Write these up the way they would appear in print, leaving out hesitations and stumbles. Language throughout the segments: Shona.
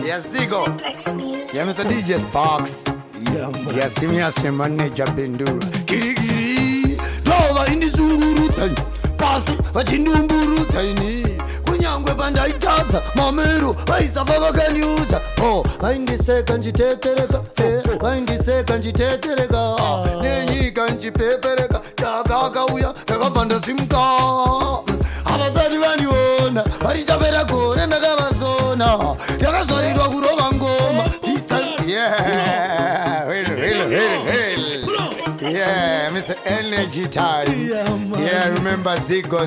Yes, Zigo. Yeah, Mr. DJ Sparks. Yes, me as a manager Bendura. Kirigiri, Dova in the Zungurutan. Pasi, Vachindumburu Tiny. Kunyangwe Banda Itaza, Mamero, Aisa Vavaganuza. Oh, I'm the second Jitetereka. I'm the second Jitetereka. Nenny Kanji Pepereka. Tagauya, Tagapanda Simka. Abazari Vaniona, Arichabera Go, and Nagavazona. Yagasari Rogurangoma. This time, yeah. Yeah, Mr. Energy Time. Yeah, remember Zigo.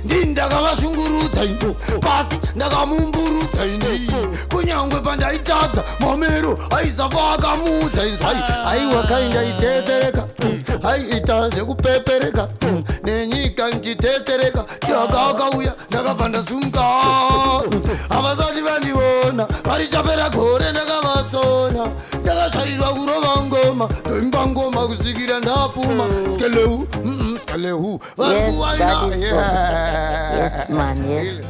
Dinda kama shunguru taino Pasi ndaga mumburu taini Kunyangwe panda itaza Mamero aisa vaka muta insai Ai wakainda itetereka Ai itaze kupepereka Nenyika njitetereka Tiagaka uya ndaga panda sumka Abazati vaniona Marichapera kore ndaga vasona Ndaga sharirwa kurova ngoma Doimba ngoma kusikira ndafuma Skelehu, skelehu Yes, man, yes.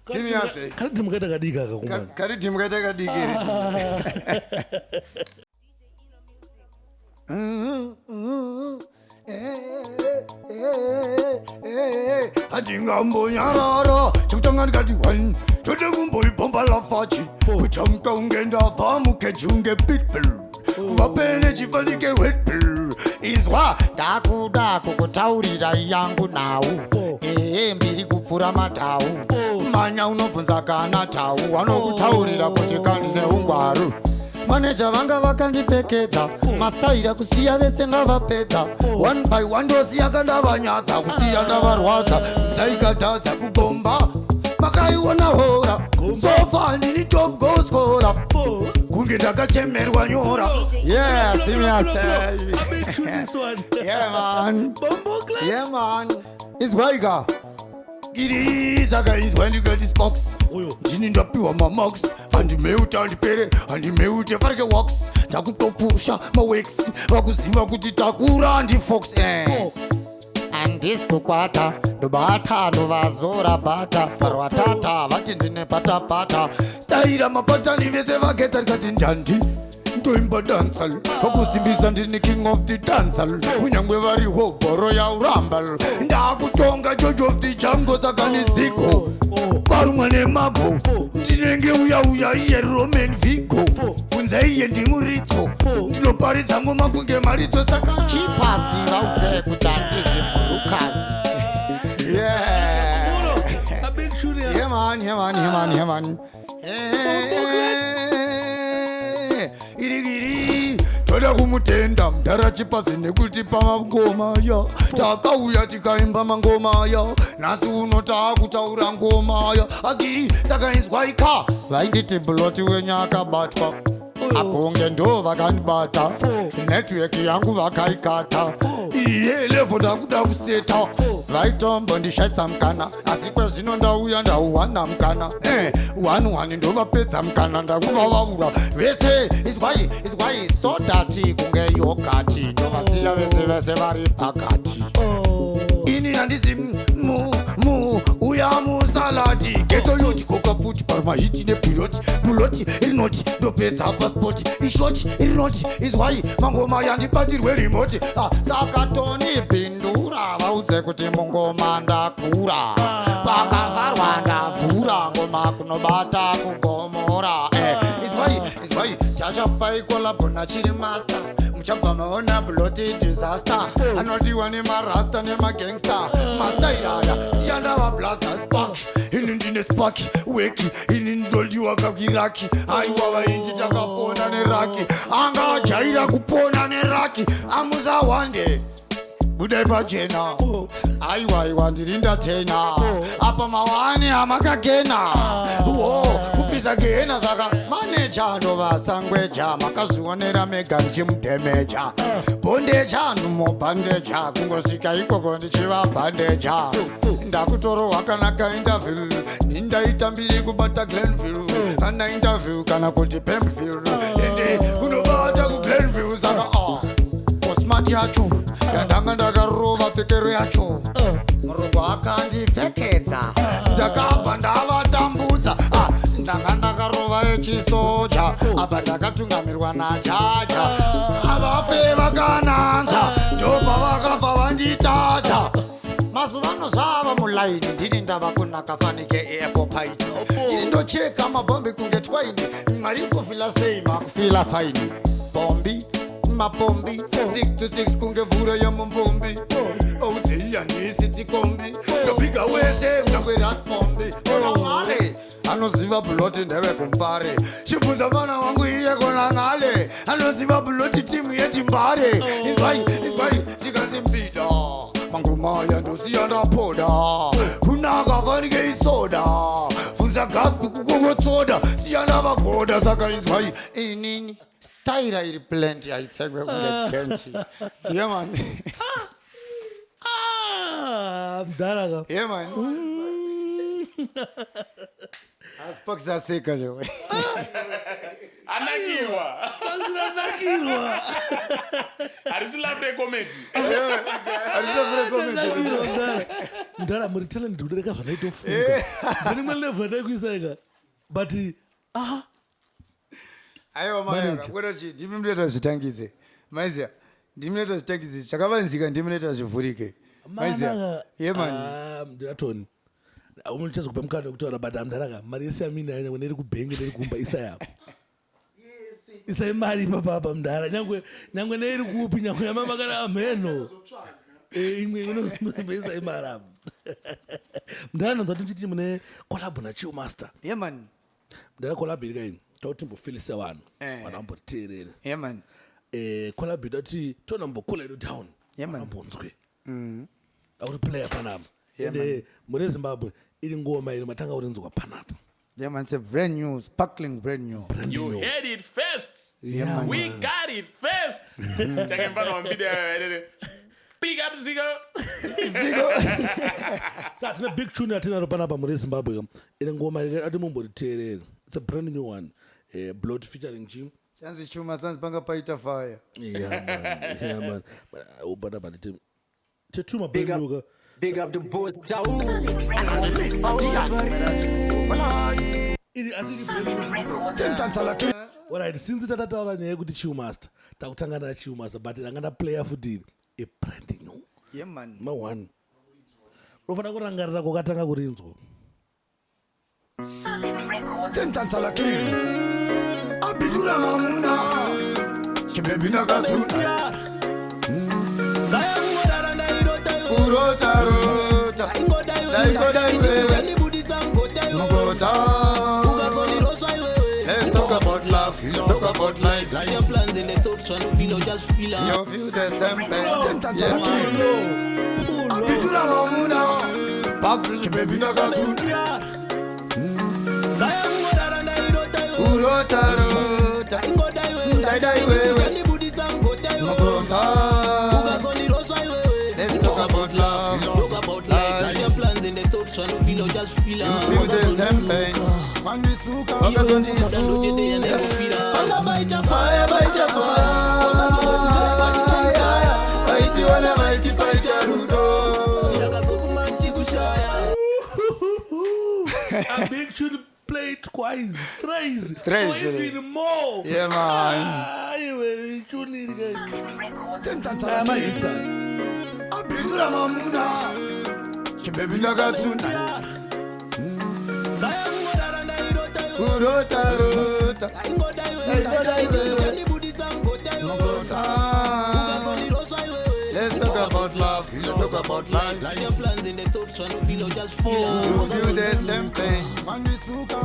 Simiase. Karibu mkata kadika kakumana. Karibu mkata kadika. Adingambo nyarara, chutanga kati wan. Tudegumbo ibomba la fachi. Kuchamka ungenda famu kejunge pitbull. Vapene chifanike wetbull. Inzwa daku kutaurira yangu nau mbiri kupfura matau manya unobvunza kana tau vanokutaurira kuti kandine ungwaru maneja vanga vakandipfekedza mastaira kusiya vese ndavapedza one by one ndosiya kandavanyadza kusiya ndavarwadza dzaikatadza kugomba makaiona hora sofa ndini top goskora kunge ndakachemerwa nyora. Yeah, see me I say. Yeah, man. Yeah, man. It's Vaiga. Girizaga is when you get this box. Jini ndapiwa ma mox. Andi meuta andi pere. Andi meute farke walks. Takutopusha ma wex. Wakuziva kuti takura andi fox. Andis kukwata. Nubata nuvazora bata. Farwatata vati ndine pata. Staira mapata ni vese vageta kati njandi. Ndoimba dancehall wakusimbisa ndini king of the dancehall unyangwe variho bhoro ya urambal ndakutonga George of the jungle saka niziko varumwa nemago ndinenge uya iye Roman Vigo kunze iye ndimuritso ndinoparidza ngoma kunge maritso saka chipasi vaudze kuti handisi mulukazi. Yeah man. Irigiri toda kumutenda mdara chipasi nekuti pamangoma ya takauya tikaimba mangoma ya nasi unota kutaura ngoma ya agiri saka inzwaika vainditi Blot wenyaka batwa akonge ndo vakandibata network yangu vakaikata iye levo ndakuda kuseta vaitombo ndishaisa mukana asi kwezvino ndauya ndauwana mukana wani ndovapedza mukana ndakuvavaura vese izwai stodati kunge yogati ndovasiya vese vari pakati ini handisi uya musaladi geto yoti koka futi parmahiti nebuloti irinoti ndopedza paspoti ishoti irinoti izwai mangoma yandibatirwe rimoti saka toni bhindura vaudze kuti mungoma ndakura pakavharwa ndavhura ngoma kunobata kugomora izwai chachapai kolabo naChillmaster muchabva maona Blot disaster anodiwa nemarasta nemagangster mastairaya siyandava blaster spark ini ndine spark weki ini ndoldiwa kakiraki aiwa vaindi takapona neraki anga ajaira kupona neraki amuza wande budai pachena aiwa ndiri ndatena apa mawani amakagena kupisa gena saka maneja ndovasangweja makazvionera mega ndichimudhemeja bondeja ndimobhandeja kungosvika ikoko ndichivabhandeja ndakutorohwa kana kainterview nindaita mbiri kubata Glenville kana interview kana kuti Pempville ende kunobata kuGlenville saka osmart yacho yandanga ndakarova pfekero yacho murungu akandipfekedza pano zvava mulaini ndini ndava kunaka fanike eapopaiti ini ndocheka mabhombi kunge twaini mwari kufila sei makufila faini bombi mapombi 6 to 6 kunge mvura yamumbombi oudziyanisi tsikombi ndopiga wese nyangwe raspombi onangale anoziva buloti ndeve kumbare chibvunza mwana wangu iye konangale anoziva buloti timu yetimbare izwai chikazimbida mangumaya ndosiya ndapoda kunaka fanike isoda funza gaspi kukongotsoda siya ndavagoda saka izwai inini staira iri plenty aitsengwe kunge kenchi yeah man mdara yeah man aspokisa seka jo anakiwa arisulafre comedy mdara muri talent ndureka zvanaitofunga ndinimwe level ndaikuisaika but aiwa maya kwerochi ndimi munoita zvitangidze maiziya ndimi munoita zvitangidze chakavanzika ndimi munoita zvivhurike maiziya yemani ndiratoni umuchazokupa mukana wekutaura but amdaraka mari yese yamina nyangwe neri kubhengi neri kumba isa yapo isai mari papapa mdara nyangwe neri kupi nyangwe yamamakana amheno imwe unoisai mari apo mdara nanzwa tichiti mune collab naChillmaster yemani mdara collab iri kaini tautimbofilisa vanhu vanambotiteerera yemani collab idati tonambokula ido town vanambonzwe auri player panapa ende mune Zimbabwe iri ngoma iri matanga urinzwa panapa. Yeah man, it's a brand new, sparkling brand new. You heard it first. Yeah, man. We got it first. Take him on video. Big up Zigo. So it's a big tune atina panapa mune Zimbabwe. Iri ngoma iri atimumbotiteerera. It's a brand new one. Blot featuring Jim. Chanzi chuma sanzi panga paita fire. Yeah man. Ubada badite. Tetuma beluga. Big up the boss town. Alright, since tatataura nyaya yekuti Chillmaster takutanga na Chillmaster but ndangana player futi a brand new. Yeah man. Ma one. Rofana kurangarira kwakatanga kurinzwa. Tentantala kiri. Abidura mamuna. Kibebina katuna. Urota rota. Let's talk about love. Let's talk about life. Your plans and the thoughts trying to feel or just feel out. You feel the same pain. Abidura mamuna. Sparks baby na katuna. Urota rota. Let's talk about love. Talk about life. Your plans and the thoughts trying to feel or just feel out. You feel the same pain. Fire, baita fire. I make sure to play it twice, thrice, or even more. Yeah man. Abidura mamuna. Kibebi nagatuna. Urota rota. Let's talk about love. Let's talk about life. Your plans and the thoughts trying to feel or just feel out. You feel the same pain.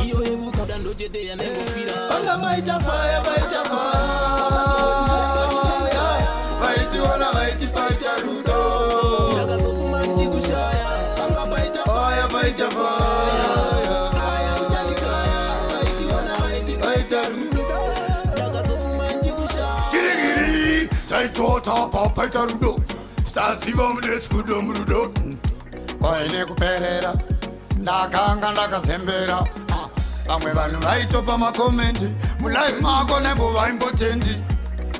You ain't good and don't you dare never feel out. Baita fire, baita fire. Baiti wana baiti baita rudo. Fire, baita fire. Giri, taitota papaita rudo. Sasiva mudetsi kudomurudo. Kwaine kuperera. Ndakanga ndakazembera. Vamwe vanhu vaitopa makomenti mulive mako nebo vaimbotendi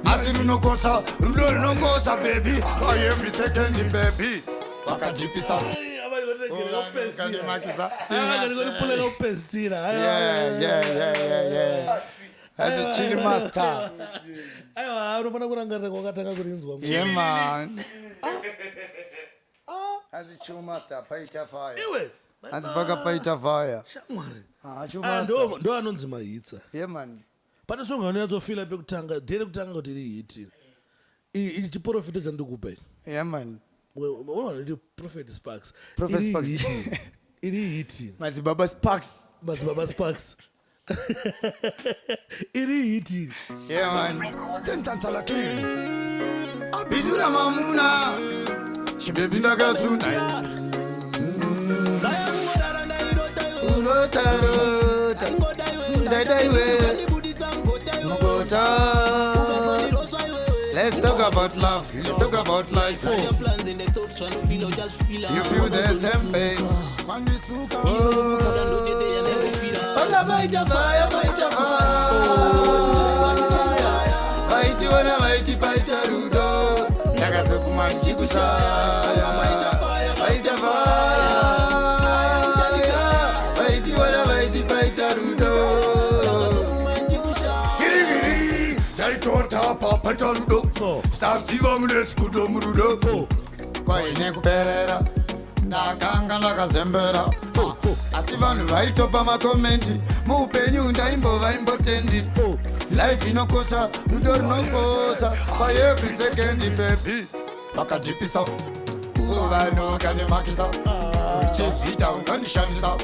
asi runokosa rudo runokosa baby by every second baby vakadhipisa as a Chillmaster. Aiwa, unofana kurangarira kwakatanga kurinzwa. Yeah man. As a Chillmaster, paita fire. Iwe. As baka paita fire. Shamwari. Chillmaster. Ndo anonzima hitsa. Yeah, man. Pane songa unyatsofila pekutanga, dhere kutanga kuti iri hiti. Ichi chiprofita chandikupa. Yeah, man. Unoona kuti Prophet Sparks. Prophet Sparks. Iri hiti. Mazibaba Sparks. Mazibaba Sparks. Iri hiti. Yeah, man. Tentanza la king. Abidura mamuna. Chibebi nagatuna. Let's talk about love. Let's talk about life. You feel the same pain. Saziva mlesi kudomurudo kwa ine kuperera ndakanga ndakazembera asi vanhu vaitopa makomenti muupenyu ndaimbo vaimbotendi life inokosa rudo runokosa paevry sekendi bebi vakadhipisa kuvanoka nemakisa chezita unondishandisa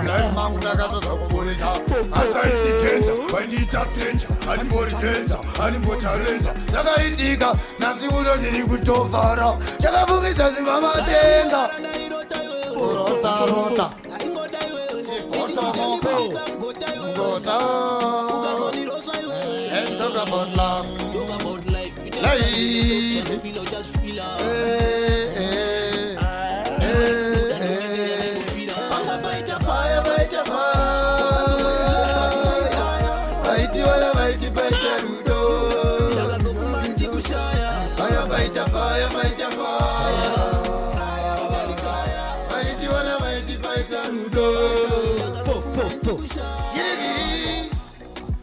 life mangu ndakatoza kuburisa asaisi tenja vaindiita stranger animborifenja animbochalenja zvakaitika nasi uno ndiri kutovhara chakafungisa zimba matenga kurotarota chipotomoka ngota. Let's talk about love. Life.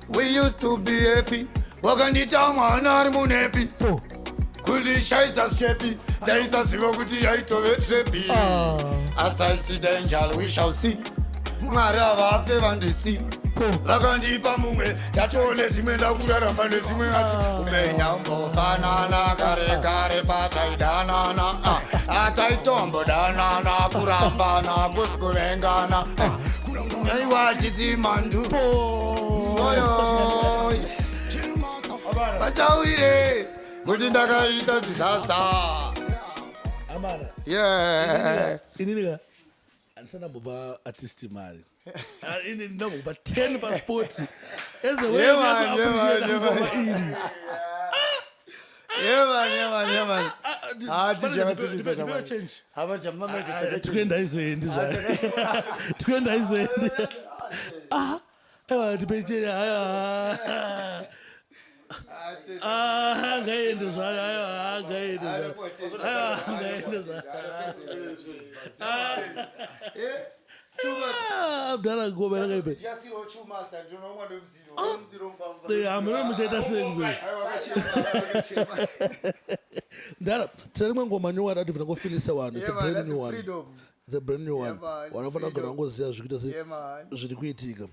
We used to be happy. Wakandita mwana ari munepi kulishaisa stepi daisa sivo kuti yaitove trepi. As I see the angel we shall see. Mwari avafe vandisi vakandipa mumwe ndatoone zimwe ndakuraramba nezimwe asi umenya umbofanana kare kare pataidanana ataitombodana kurambana kusikuvengana aiwachizimandu oyo vataurire kuti ndakaita disaster. Yeah. Ininika andisana mboba artist mari. Ini ndamboba 10 passports. Eze wewe Yeah, man. Tijabasibisa chamani. Haba chamama chochote. Tukenda izoendi zva. Tukenda izoendi. Ewa tipeche haya. Ngaende zva. Ngaende zva. Abdala ngoma ngebe. Yasiro Chillmaster ndonomwa ndomziro mfamva. Amene muchaita sengwe. Ndara tsarimwe ngoma nyowara ati vina kufilisa vanhu. It's a brand new one. It's a brand new one. Wanafana kugara ngoziya zvikuita se zviri kuitika.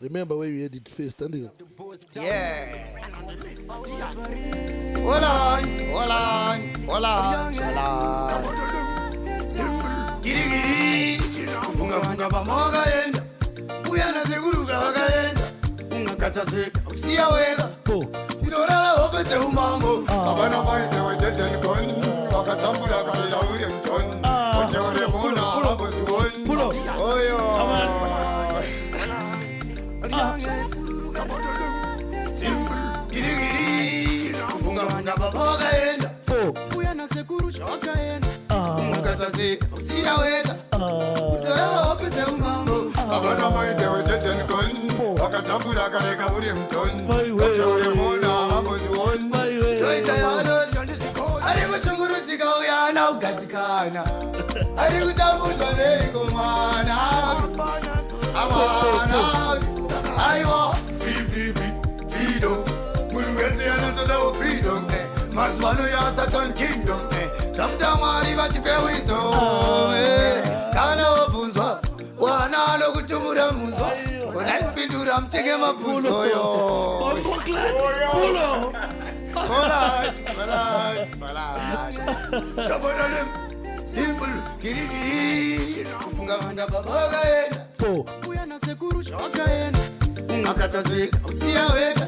Remember where you heard it first, and you? Yeah. Hola. Giri. Funga pamoga yenda. Uyana seguruga wakaenda. Ungakatase usiya wega. Inorara opete umambo. Abana maite weteten kon. Wakatambura kabila uri mton. Oteore muna ambozi won. Oyo. Giri. Funga pamoga yenda. Uyana seguruga wakaenda. Ungakatase usiya wega. Inorara opete umambo. Abana maite weteten kon. Wakatambura kareka uri mton. Oteore muna ambozi won. Toita yano. Ari kushungurudzika uyana ugadzikana. Ari kutambuzwa nekomwana. Amwana. Aiwa. Freedom. Munhu wese anatodawo freedom. Mazuvano ya Satan Kingdom chafuta Mwari vatipe wisdom kana wabvunzwa wana lokutumura munzwa kona ipindura mchenge mabvunzo yo simple kirikiri funga baba kaenda uya na sekuru shwakaenda ungatatazika usiya wega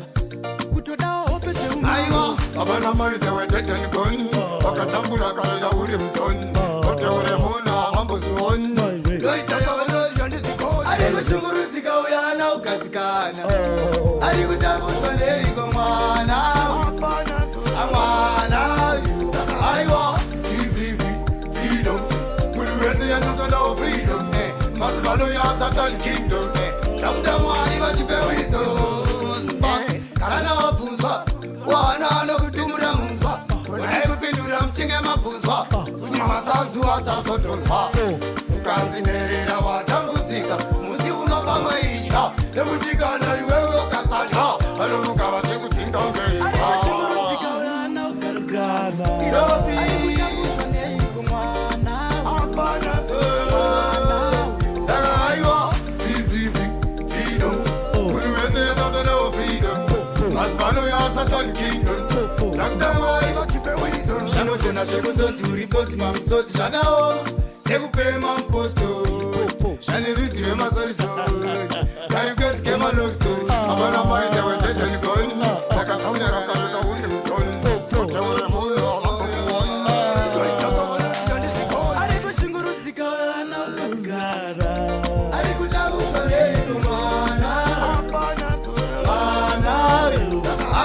kutodawo opete aiwa baba na mai they were dead and gone wakatambura kaenda uri mtoni kote ure muna mambo zuoni loita ya wanozi yandizikoni ari kushunguruzika uyana ukazikana ari kutabuswa neiko mwana aiwa freedom mulwezi yanotodawo freedom mazivalo ya Satan Kingdom chakuda Mwari vatipe wisdom kana wabvunzwa wana nokupindura munzwa kona kupindura mchinge mabvunzwa kuti masanzu asazodonzwa ukanzinerera watambudzika musi unofamba itya nekuti kana iwewe ukasatya vanoruka vachikudzinga ungeimba saka aiwa freedom munhu wese yanotodawo freedom mazivano ya Satan Kingdom chakuda Mwari vatipe wisdom zvanozena zvekusodzi urisodzi mamusodzi zvakaoma sekupema mupostori zvane rudzi rwemasorisori kari kwedzi kemalostori havana mai they were dead and gone takakauna rakaveka uri mutoni taure moyo ari kushungurudzika vana ukazigara ari kudabutswa neino mwana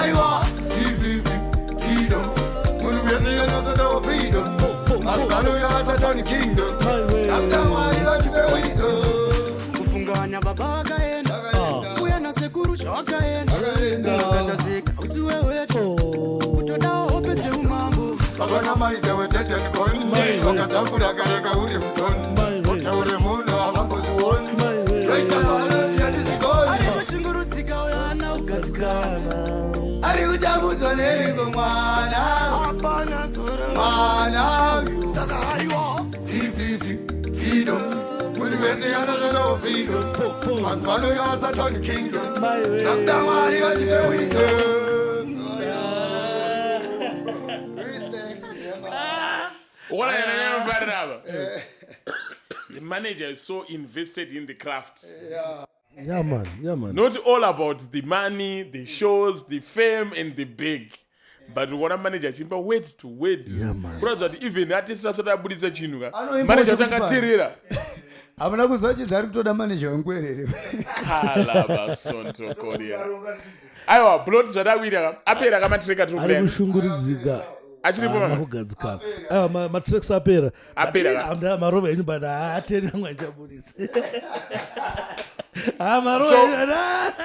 aiwa freedom munhu wese yanotodawo freedom mazivano ya Satan Kingdom chakuda Mwari vatipe wisdom kufunganya baba wakaenda uya na sekuru shwakaenda ukatazika usiwe wetu kutodawo opete umambo baba na mai they were dead and gone wakatambura kareka uri mutoni kotaure munhu havambozioni toita vanozi yandizikoni ari kushungurudzika uyana ukazikana ari kutambudzwa neiko mwana freedom munhu wese yanotodawo freedom mazivano ya Satan Kingdom chakuda Mwari vatipe wisdom. What I never found out. The manager is so invested in the craft. Yeah, man. Not all about the money, the shows, the fame, and the big. But what a manager chimba wait to wait. Yeah, man. Brother, even artists are sort of Buddhist chinuga. Ano Manager impossible changa to tirira. havana kuzochidza ari kutoda manager wengwerere Kalaba sonto Korea. Aiwa, Blot zvadawira apera kamatreka ari turi kushungurudzika achiripo mama. nakugadzikana aiwa matracks apera Apera. marova enyu but haateni amwe achaburitsa marova So- enyu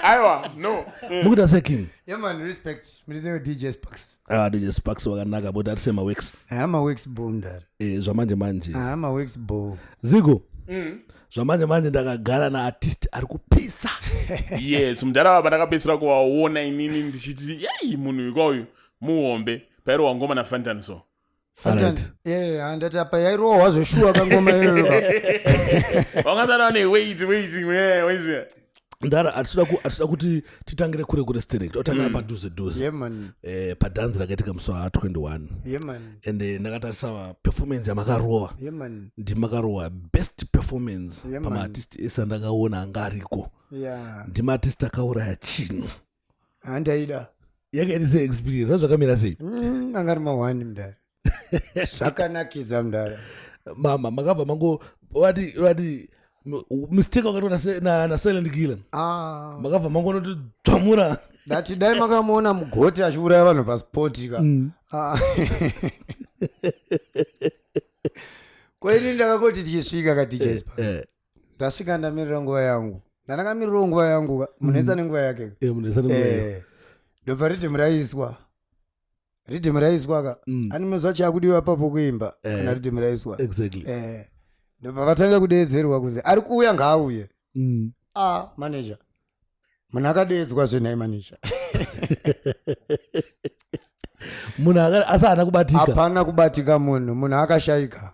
Aiwa, no. mukuita seking yeman respect mirizeyo DJ Sparks DJ Sparks wakanaka but ari semaworks hamaworks bondari zvamanje manje hamaworks bo ziko zvamanje manje ndakagara naartist ari kupisa Yes, mudhara pandakapedzisira kuvaona inini ndichiti yai munhu ikauyu muhombe pairowa ngoma nafantan so handati apa yairohwa zveshuwa kangoma iyoyo wangasara ne waiting ndara atida kuti titangire kure kure straight otangira padhuze yeman padhanzi rakaitika musi wa21 yeman ende ndakatarisa performance yamakarova yeman ndimakarova best performance Yeah, man. pamaartist ese andakaona anga ariko ya ndimaartist akauraya chinhu handaida yakaita seexperience azvakamira sei angari mahwani mudhara zvakanakidza mudhara mama makabva mango wati mistake wakatoona nasilent killer makabva mangonotidzvamura dati dai makamuona mugoti achiuraya vanhu paspoti ka kwaini ndakangoti tichisvika kadj ndasvika ndamirira nguva yangu ndandakamirirewo nguva yangu munhesa nenguva yake ndobva ridhimu raiswa ka animezwa chakudiwa papo kuimba kana ridhimu raiswa exactly ndobva vatanga kudeedzerwa kunzi ari kuuya ngaauye manager munhu akadeedzwa zvenhai manager munhu asana kubatika hapana kubatika munhu akashayika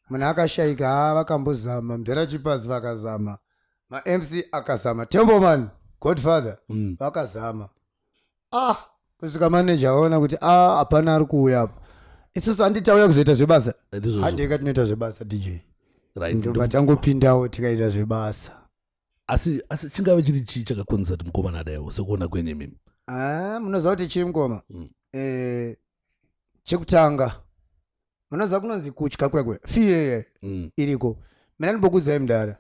munhu akashayika vakambozama mudhara chipazi vakazama maMC akazama Temboman Godfather vakazama kusvika manager aona kuti hapana ari kuuya apa isusu handitauya kuzoita zvebasa handika tinoita zvebasa DJ ndobva tangopindawo tikaita zvebasa asi chingave chiri chii chakakonzera kuti mukomana adaiwo sekuona kwenye mimi munoziva kuti chii mukoma chekutanga munoziva kunonzi kutya kwekwe fiye iriko mina ndimbokudzai mudara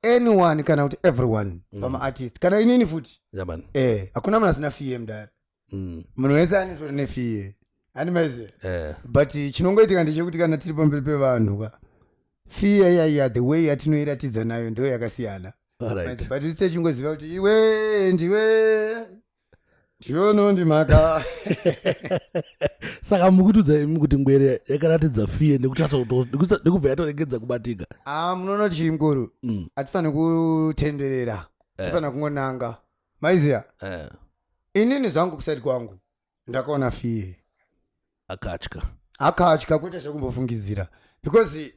anyone kana kuti everyone pamaartist kana inini futi hakuna munhu asina fiye mudara munhu wese anitori nefiye animaiziva but chinongoitika ndechekuti kana tiri pamberi pevanhu ka fiye yaiya the way yatinoiratidza nayo ndo yakasiyana but tise chingoziva kuti iwe ndiwe ndimaka saka mukutudza imi kuti ngwere yakaratidza fiye nekubva yatoregedza kubatika munoona kuti chii mukuru hatifaniri kutenderera tifanira kungonanga maiziya inini zvangu kusati kwangu ndakaona fiye akatya kwete zvekumbofungidzira because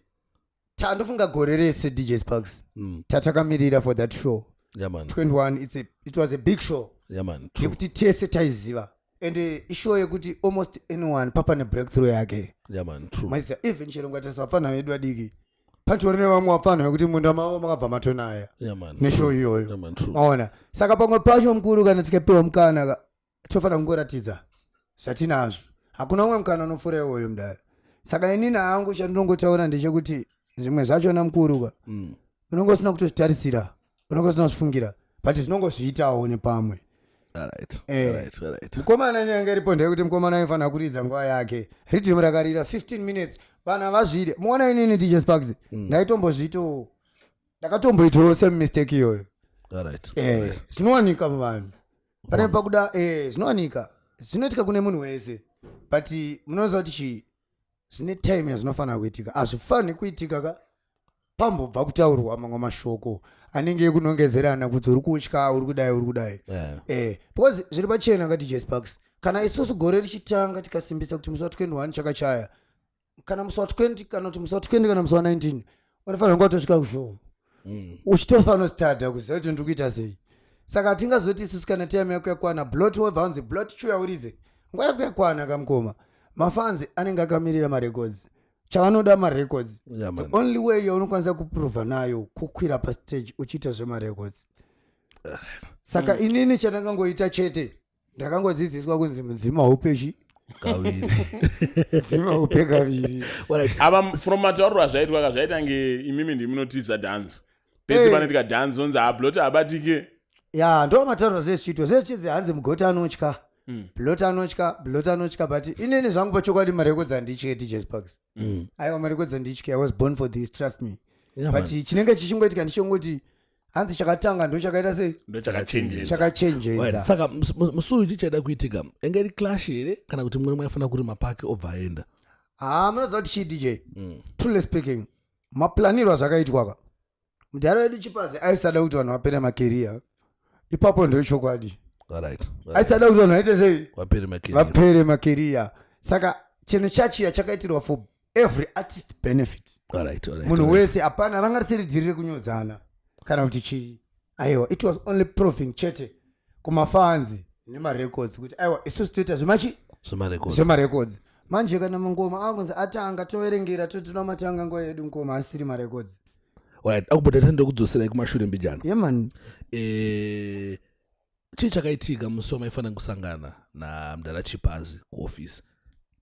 tandofunga gore rese DJ Sparks tatakamirira for that show 21 it was a big show yekuti tese taiziva and ishow yekuti almost anyone papa nebreakthrough yake maiziya even chirongwa tasafana vedu vadiki patori nevamwe wafana vekuti munda mavo makabva matonaya neshow iyoyo maona saka pamwe pacho mukuru kana tikapiwa mukana tofanira kungoratidza zvatinazvo hakuna umwe mukana unofura iwoyo mudara saka inini hangu chandinongotaura ndechekuti zvimwe zvachona mukuruka unongosina kutozvitarisira unongosina kuzvifungira but zvinongozviitawo nepamwe mukomana nyanga iripo ndeyekuti mukomana aifanira kuridza nguva yake ridhimu rakarira 15 minutes vanhu havazvide muona inini DJ Sparks ndakatomboitawo semistake iyoyo zvinowanika muvanhu pane pakuda zvinowanika zvinoitika kune munhu wese but munoziva kuti chii zvine time yazvinofanira kuitika hazvifaniri kuitika ka pambobva kutaurwa mamwe mashoko anenge ekunongedzerana kuti uri kutya uri kudai because zviri pachena ka DJ Sparks kana isusu gore richitanga tikasimbisa kuti musi wa 21 chakachaya kana musi wa 20 kana kuti musi wa 20 kana musi wa 19 unofanira kunga watosvika kushow uchitofanira stata kuziva kuti ndiri kuita sei saka hatingazoti isusu kana time yako yakwana Blot wabvanzi Blot chuya uridze nguva yako yakwana kamukoma mafanzi anenge akamirira marecords chavanoda marecords the only way yaunokwanisa kuprova nayo kukwira pastage uchiita zvemarecords saka inini chandakangoita chete ndakangodzidziswa kunzi mudzima upeshi mudzima upe kaviri ava from matauriro azvaitwa kazvaitange imimi ndimunotidza dance pese panoitika dance onzi Blot abatike ndo matauriro zvezvichiitwa zvezvichidzi hanzi mugota anotya Blot anotya but inini zvangu pachokwadi marecords handitye DJ Sparks aiwa marecords handitye I was born for this trust me but chinenge chichingoitika ndichongoti hanzi chakatanga ndo chakaita sei ndo chakachenjeza saka musuyu chichaida kuitika enge iri clash here kana kuti mumwe maifanira kuri mapake obva aenda munoziva kuti chii DJ truly speaking maplanirwa zvakaitwaka mudhara wedu chipazi aisada kuti vanhu vapere makeria ipapo ndo chokwadi aisada kuti vanhu vaite sei vapere makeria saka chinhu chachiya chakaitirwa for every artist benefit munhu wese hapana ranga risiri dhiri rekunyodzana kana kuti chii aiwa it was only proving chete kumafanzi nemarecords kuti aiwa isusu toita zvemarecords manje kana mangoma akunzi atanga toverengera totina matanga nguva yedu ngoma asiri marecords akubota tandokudzoserai kumashure mbijana yeman chii chakaitika musi wamaifanira kusangana namudhara chipazi kuofisi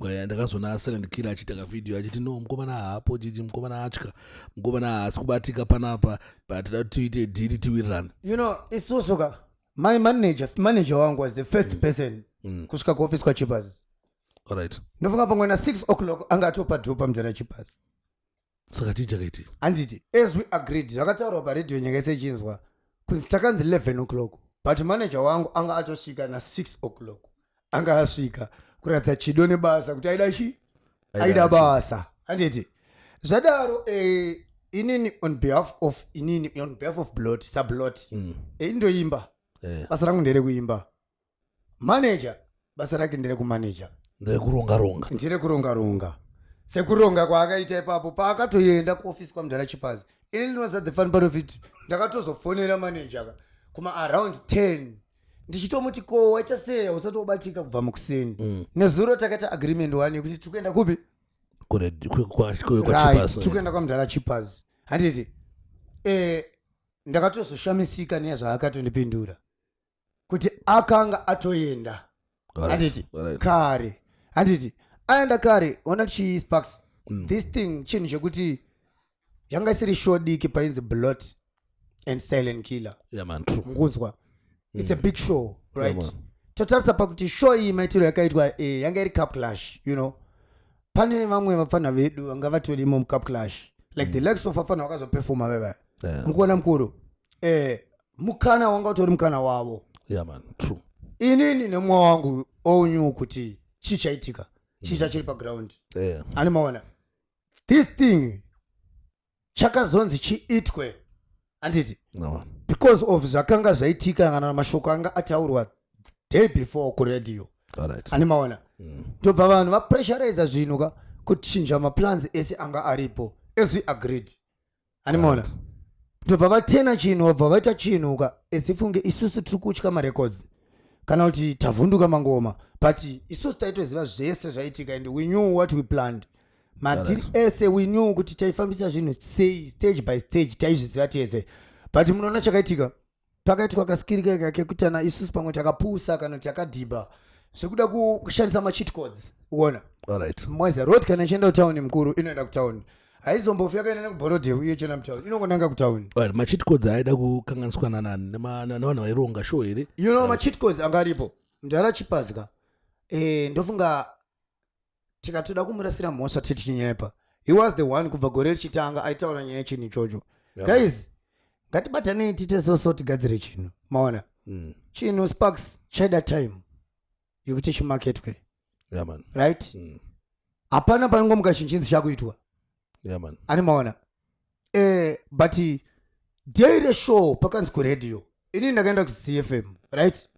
ndakazona Silent Killer achiita kavhidhiyo achiti no mukomana haapo chichi mukomana atya mukomana haasi kubatika panapa but toda kuti tiite dhiri tiwirirana isusu ka my manager wangu was the first person kusvika kuofisi kwachipazi ndofunga pamwe na 6 o'clock anga atopa dhupa mudhara chipazi saka chii chakaitika handiti as we agreed zvakataurwa paredhiyo nyanga yese ichinzwa kunzi takanzi 11 o'clock but manager wangu anga atosvika na 6 o'clock anga asvika kuratidza chido nebasa kuti aida basa handiti zvadaro inini on behalf of Blot sablot indoimba basa rangu ndere kuimba manager basa rake nderekumaneja, nderekuronga. Sekuronga kwaakaita ipapo paakatoenda kuofisi kwamudhara Chipazi. Ini ndinosa the fun part of it, ndakatozofonera manager kuma around 10 ndichitomuti ko waita sei usati wabatika kubva mukuseni. Nezuro takaita agreement wani kuti tikuenda kupi tikuenda kwamudhara Chipazi. Handiti ndakatozoshamisika nezvaakatondipindura kuti akanga atoenda. Handiti kare, handiti aenda kare ona chiSparks. This thing chinhu chekuti yanga isiri show diki painzi Blot and Silent Killer. Yeah man, true. Ngunzwa. It's a big show, right? Yeah, tatarisa pakuti show iyi maitiro yakaitwa yanga iri cup clash, you know. Pane vamwe vafana vedu vanga vatori mu cup clash. Like the likes of vafana vakazoperforma baba. Mkuona mkuru. Mukana wanga utori mukana wavo. Yeah man, true. Inini nemwa wangu onyu kuti chichaitika. Chicha chiri pa ground. Yeah. Animaona. This thing chakazonzi chiitwe. Anditi. No. Because of zvakanga zvaitika kana mashoko anga ataurwa day before ku radio. Alright. Animaona. Ndobva vanhu va pressurize zvinhu kuchinja ma plans ese anga aripo as we agreed. Animaona. Ndobva vatena chinhu vabva vaita chinhu esifunge isusu tiri kutya ma records. Kana kuti tavhunduka mangoma but isusu taitoziva zvese zvaitika and we knew what we planned. Matiri ese we knew kuti taifambisa zvinhu stage by stage taizviziva tese. But munoona chakaitika pakaitwa kaskirika kakekutana isusu pamwe takapusa kana takadhiba zvekuda kushandisa ma cheat codes. Uona. Alright. Mwaza road kana chenda kutown mkuru inoenda kutown. Haizombofika ina kuborodhe uye chena mtown inongonanga kutown. Right, ma cheat codes aida kukanganiswa nani nevanhu vaironga show here. You know ma cheat codes angaripo. Mudhara Chipazi ndofunga tikatoda kumurasira mhosva tichinyapa. He was the one kubva gore richitanga aitaura nyaya chinhu ichocho. Guys, ngatibatanei tite soso tigadzire chinhu. Maona. Chinhu Sparks chaida time yekuti chimarketwe. Yeah man. Right? Hapana panongomuka chinchinzi chakuitwa. Yeah man. Ani maona. But daily show pakanzi ku radio. Ini ndakaenda ku CFM, right?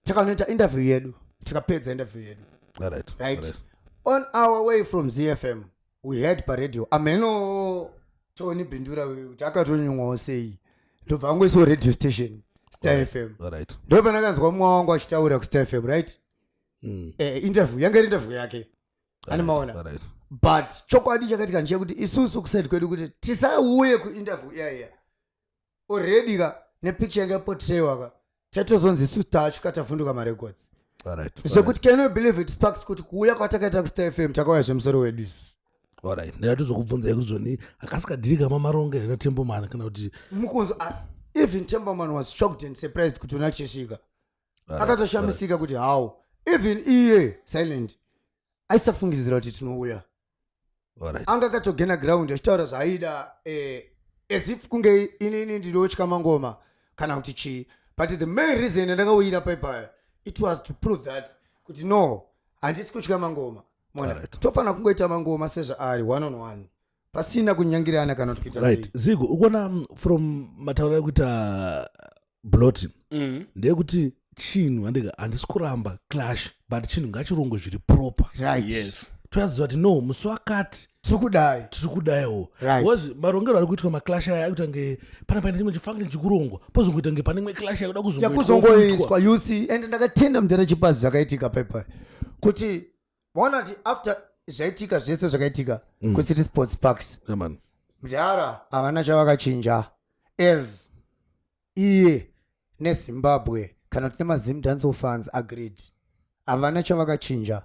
Takanoita interview yedu. Tikapedza interview yedu. Alright. Right? On our way from ZFM, we heard pa radio. Ameno Tony Bindura takatonywa sei. Ndobva ngweso radio station Star FM. Alright. Ndoba nakanzwa mwa wangu achitaura ku Star FM, right? Interview yanga interview yake. Ani maona. Alright. But chokwadi chakatika nje kuti isusu kuside kwedu kuti tisauye ku interview yeah. Already ne picture yanga portray tatozonzi isusu tachikatavhunduka ma records. Alright. So kuti can you believe it Sparks kuti kuuya kwatakaita ku Star FM takauya zvemusoro wedu isusu. Alright. Ndakatozokubvunza kuti zvoni akasikadhirika mamaronge na Temboman kana kuti mukunzo even Temboman was shocked and surprised kuti unachishika. Akatoshamisika kuti how even iye Silent aisafungidzira kuti tinouya. Alright. Anga katogena ground achitaura zvaida as if kunge inini ndinotya mangoma kana kuti chi. But the main reason ndakauira paipa it was to prove that kuti no handisi kutya mangoma. Mona tofana kungoita mangoma sezva ari one on one pasina kunyangirana kana tukuita sei. Right. Zigo ukona from mataura ekuita Blot ndekuti chinhu handisi kuramba clash but chinhu ngachirongo zviri proper. Right. Yes. Toyaziva kuti no musi wakati tirikudaiwo. Right. Was marongero ari kuitwa maclash aya akuita nge pane chimwe chifange chikurongwa pozongoita nge pane imwe clash yakuda kuzongoiswa you see and ndakatenda mudhara Chipazi zvakaitika paipa kuti maona kuti after zvaitika zvese zvakaitika ku City Sports Parks. Yeah man. Mudhara havana chavakachinja as iye neZimbabwe kana kuti nemazim dance fans agreed havana chavakachinja.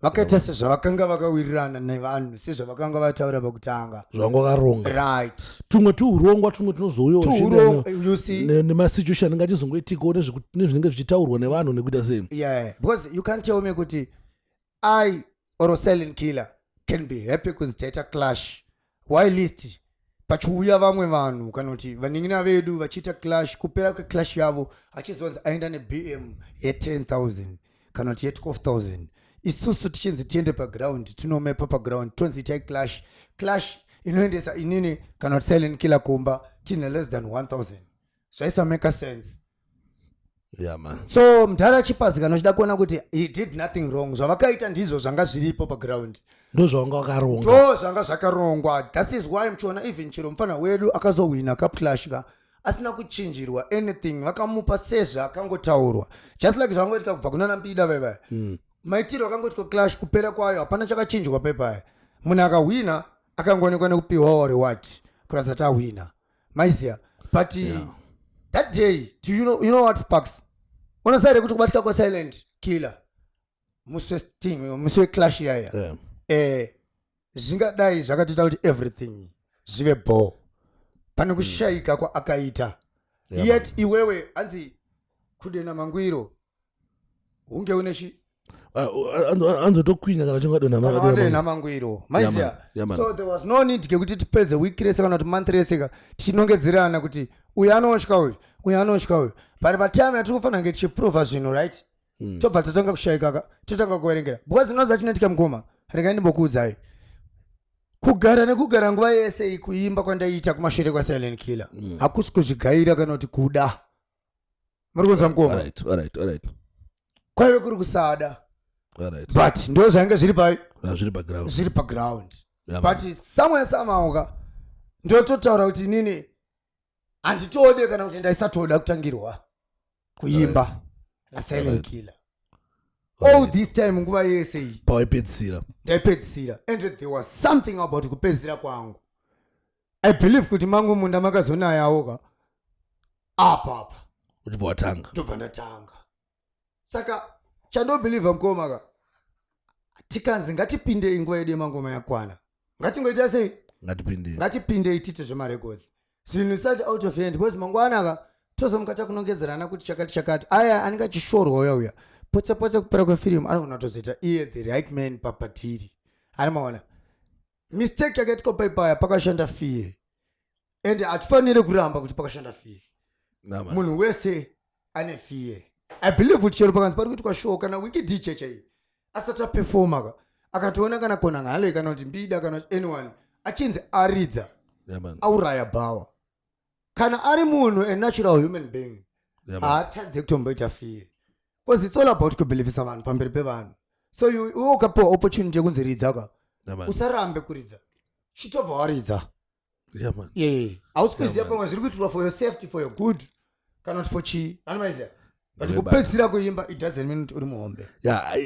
Vakaita sezvavakanga vakawirirana nevanhu sezvavakanga vataura pakutanga zvangakaronga. Right. Tumwe tuurongwa tumwe tunozouyawo you see nemasituation ngachizongoitikawo nezvinenge zvichitaurwa nevanhu nekuita sei. Yeah, because you can't tell me kuti I or a Silent Killer can be happy because data clash while list pachiuya vamwe vanhu kana kuti vaningina vedu vachiita clash kupera kweclash yavo achizonzi aenda neBM ye10,000 kana kuti ye12,000 isusu tichinzi tiende paground tinomepa paground tonzi itai clash inoendesa inini kana kuti Silent Killer kumba tine less than 1,000 zvaisa make sense. Yeah man. So mdhara chipazi kana uchida kuona kuti he did nothing wrong. Zvavakaita ndizvo zvanga zviripo paground. Ndo zvanga vakaronga. Ndo zvanga zvakarongwa. That is why mchiona even chiro mfana wedu akazowina cup clash ka asina kuchinjirwa anything. Vakamupa sezva akangotaurwa. Just like zvangoitika kubva kuna Mbida baba. Maitiro akangoitika clash kupera kwayo hapana chakachinjwa pepa. Munhu akawina akangoonekwa nekupiwa reward kuratidza kuti awina. Maiziya. But that day, do you know what sparks? Unosaire kuti kubatika kwa silent killer. Muswe clash yaya. Zvingadai zvakatoita kuti everything zvive ball. Pane kushaika kwa akaita. Yet iwewe anzi kudena mangwiro. Unge uneshi anzotokwinya kana chingadona mangwiro. Maiziya. So there was no need kekuti tipedze week rese kana kuti month rese tinongedzerana kuti uyu anoshka uyu. But by time yatiri kufanira kunge tichiprova zvinhu right? Tobva tatanga kushaika totanga kuverengera. Because zvinoza chinoitika mukoma. Regai ndimbokuudzai. Kugara nguva yese kuimba kwandaita kumashure kwa silent killer. Hakusi kuzvigaira kana kuti kuda. Muri kunzwa mukoma? Alright. Kwaive kuri kusada. Alright. But ndo zvainge zviri pai? Zviri paground. But somewhere somehow ndototaura kuti inini handitode kana kuti ndaisatoda kutangirwa kuimba na silent killer. All this time nguva yese iyi ndaipedzisira. And there was something about kupedzisira kwangu. I believe kuti mangu munda makazonayawoka apa ndobva ndatanga. Saka chandobelieve mkomaka tikanzi ngatipinde inguva yedu yemangoma yakwana. Ngatingoita sei? Ngatipinde itite zvemarecords. Zvinhu isati out of hand. Because mangwanaka tozomukata kunongedzerana kuti chakati. Aya anenge achishorwa uya. Potse kupera kwefilm anogona kutozoita iye the right man papatiri. Anomaona. Mistake yakaitika paipaya pakashanda fiye. And hatifaniri kuramba kuti pakashanda fiye. Munhu wese ane fiye. I believe kuti chero pakanzi pari kuitwa show kana wiki DJ chai. Asati aperforma akatoona kana kona ngale kana kuti Mbida kana anyone achinzi aridza. Auraya bawa. Kana ari munhu a natural human being. Haatadze kutomboita fiye. Because it's all about kubelievisa vanhu pamberi pevanhu. So you ukapewa opportunity yekunzi ridza ka. Usarambe kuridza. Chitobva waridza. Hausi kuziva pamwe zviri kuitirwa for your safety, for your good. Kana kuti for chi. Anomaziya. But kupedzisira kuimba it doesn't mean kuti uri muhombe.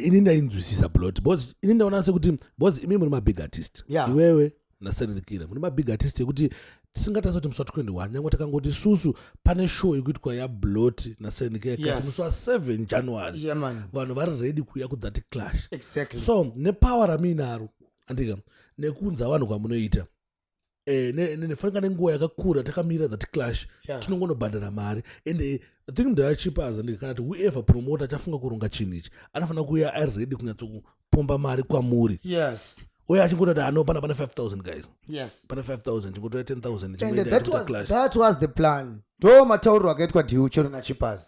Ini ndainzwisisa Blot. Because ini ndaona sekuti because imi muri mabig artist. Iwewe na silent killer. Muri mabig artist yekuti tisingataza kuti musi wa 21 nyangwe takangoti susu pane show irikuitwa ya Blot na silent killer musi wa 7 January. Vanhu vari ready kuuya kudzati clash. Exactly. So nepower raminaro andika nekunza vanhu kwamunoita. Nefanira nenguva yakakura takamira that clash tinongonobhadhara mari. And I think ndachipaza ndikana kuti whoever promoter achafunga kuronga chinhu ichi anofanira kuuya ari ready kunyatsokupomba mari kwamuri. Oya achingoti kuti ano pana 5,000 guys. Pana 5,000 chingotora 10,000. That was the plan. Ndo matauriro akaitwa Diu chero nachipazi.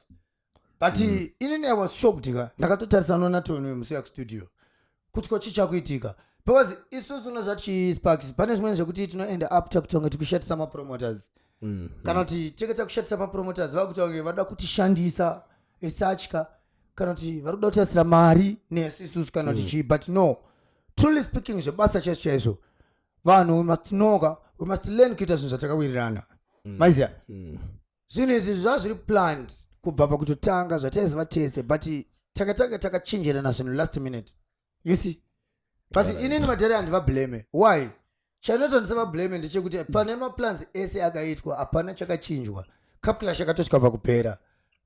But inini I was shocked ka ndakatotarisana naTony musi ya studio. Kuti kwa chichakuitika. Because isusu unozati Sparks pane zvimwe zvekuti tinoenda up takutonga tikushatisa ma promoters. Kana kuti tiketa kushatisa ma promoters vakuti vada kutishandisa esachka kana kuti vari kuda kutasira mari nesisusu kana kuti but no. Truly speaking zvebasa chaizvo. Vanhu we must know we must learn kuita zvinhu zvatakawirirana. Maiziya. Zvinhu izvi zvazviri planned kubva pakutotanga zvataiziva tese but takachinjirana zvinhu last minute. You see? But inini madhari handiva blame. Why? Chanoita ndisava blame ndechekuti pane maplans ese akaitwa hapana chakachinjwa. Cup clash yakatosvika kubva kupera.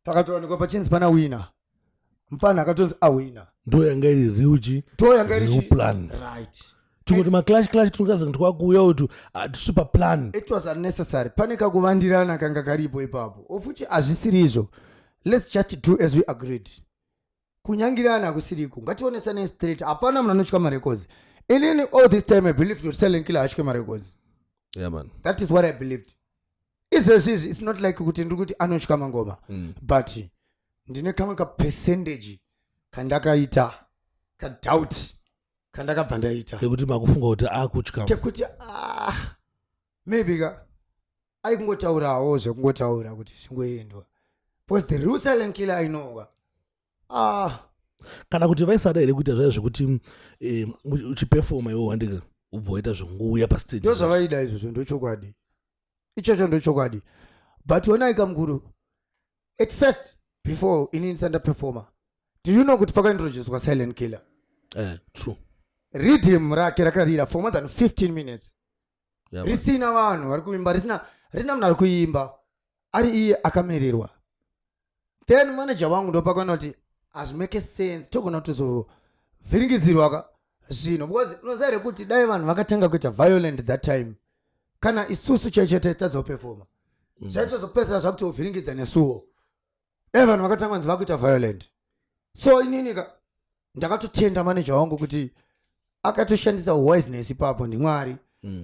Pakatowanikwa pachinzi pana winner. Mfana akatonzi awina. Ndo yanga iri riuchi. Plan. Right. Tungoti maclash tungaza kuti kwakuuya utu super plan. It was unnecessary. Pane kakuvandirana kanga karipo ipapo. Ofuchi hazvisiri izvo. Let's just do as we agreed. Kunyangirana kusiriku. Ngationesane straight. Hapana munhu anotya marecords. Inini all this time I believed you're selling killer atye marecords. That is what I believed. It's not like kuti ndiri kuti anotya mangoma. But ndine kamwe ka percentage kandakaita ka doubt kandakabva ndaita kekuti makufunga kuti akutya kekuti maybe ka aikungotaurawo zvekungotaura kuti zvingoendwa because the real silent killer I know kana kuti vaisada here kuita zvaya zvekuti uchiperforma iwo wandika ubva waita zvonguuya pastage ndo zvavaida izvozvo ndochokwadi ichocho ndochokwadi but wona ikamukuru at first before inini sanda performer do you know kuti pakaintroducedwa silent killer true rhythm rake rakarira for more than 15 minutes risina vanhu vari kuimba risina munhu ari kuimba ari iye akamirerwa then manager wangu ndopakana kuti hazvimake sense togona kutozovhiringidzirwa zvino because unoziva kuti dai vanhu vakatanga kuita violent that time kana isusu chaichete tadzoperforma zvaitozopedzera zvakutovhiringidza nesuwo dai vanhu vakatanga kunzi vakuita violent so ininika ndakatotenda manager wangu kuti akatoshandisa wiseness ipapo ndimwari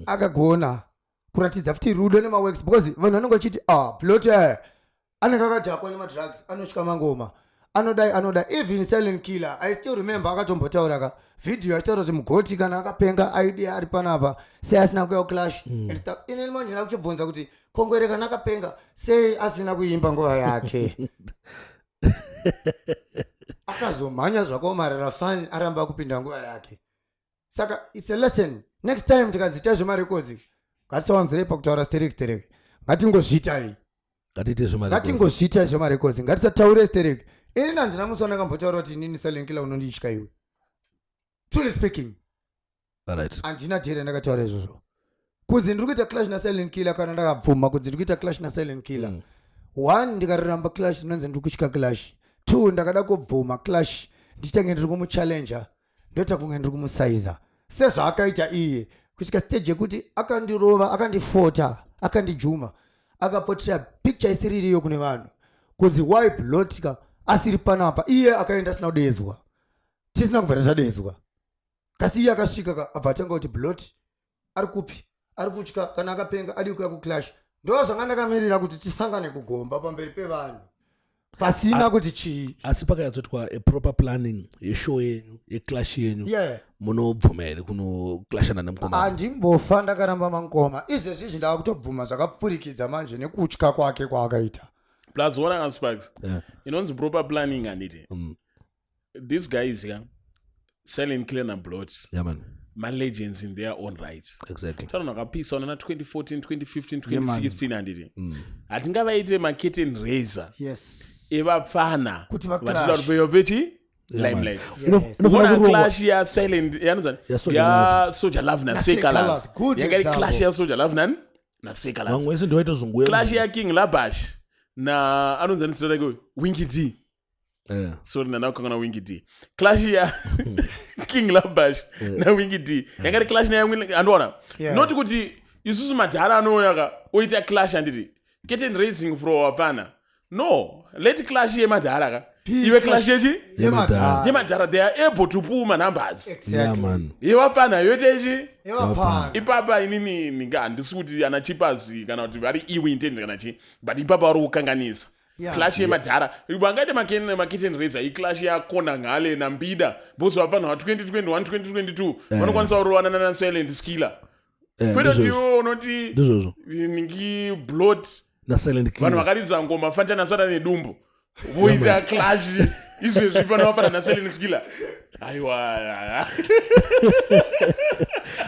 akagona kuratidza futi rudo nemaworks because vanhu vanenge vachiti Blot anenge akadhakwa nemadrugs anosvika mangoma anoda even silent killer I still remember akatombotaura ka video achitaura kuti mugoti kana akapenga idea ari panapa sei asina kuya clash and stuff inini manje ndakuchibvunza kuti kongwere kana akapenga sei asina kuimba nguva yake akazomhanya zvakaomarara fani aramba kupinda nguva yake saka it's a lesson next time tikadzita zvemarekodzi ngatisawanzire pakutaura sterek ngatingozviitai ngatingozviita zvemarekodzi ngatisataure sterek ini handina musana kambotaura kuti inini silent killer unonditya iwe truly speaking handina dhere ndakataura izvozvo kunzi ndiri kuita clash nasilent killer kana ndakabvuma kunzi ndiri kuita clash nasilent killer 1 ndikararamba clash inonzi ndiri kutya clash 2 ndakada kubvuma clash ndichange ndiri kumuchallenger ndota kunge ndiri kumusaiza sezvaakaita iye kusvika stage yekuti akandirova akandifota akandijuma akapotera picture isiririyo kune vanhu kunzi why Blot asiri panapa iye akaenda asina kudedzwa tisina kubvira zvadedzwa kasi iye akasvika abva atanga kuti Blot ari kupi ari kutya kana akapenga adi kuya kuclash ndo zvanga ndakamirira kuti tisangane kugomba pamberi pevanhu pasina kuti chii asi pakayatsotwa a proper planning yeshow yenyu yeclash yenyu munobvuma here kunoclashana nemukoma handimbofa ndakaramba mangoma izvezvi izvi ndava kutobvuma zvakapfurikidza manje nekutya kwake kwaakaita plus what I Sparks inonzi proper planning handiti these guys silent killer na Blot legends in their own rights exactly tana nakapisana na 2014 2015 2016 handiti hatingavaite curtain raiser evapfana vachida kupewa pechi limelight una clash ya silent yanozani ya Soldier Love na Sekalas yanga iri clash ya Soldier Love na Sekalas vamwe ndoita zunguye clash ya King Labash na anonzani tsira like Winky D sorry na nakangana Winky D clash ya King Labash na Winky D yanga iri clash na yamwe andona not kuti isusu madhara anoyaka oita clash handiti curtain raising for apana no let clash ye madhara iwe clash yechi yemadhara they are able to pull my numbers yevapana yotechi ipapa inini ninga handisi kuti ana chipazi kana kuti vari iwe intended kana chi but ipapa vari kukanganisa clash yemadhara vangaita curtain raiser iclash yakona ngale nambida bosi vapana wa 2021 2022 vanokwanisa kurovana nana silent killer kwete kuti unoti ningi Blot na silent killer vanhu vakaridza ngoma fanana sata nedumbu voita clash izvezvi panopana na silent killer aiwa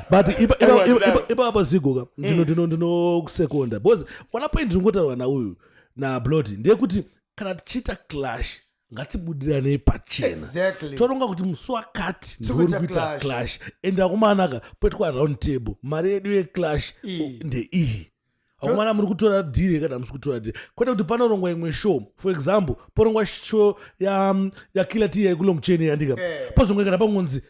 but ipapa zigoka ndinokusekonda because wana point ndingotaura nauyu na Blot ndeyekuti kana tichiita clash ngatibudiranei pachena toronga kuti musi wakati ndiri kuita clash ende akumanaka poitwa round table mari yedu yeclash ndeiyi akumana muri kutora dhiri kana musi kutora dhiri kwete kuti panorongwa imwe show for example porongwa show ya killer tea yekulong chain yandika pozongwe kana pangonzi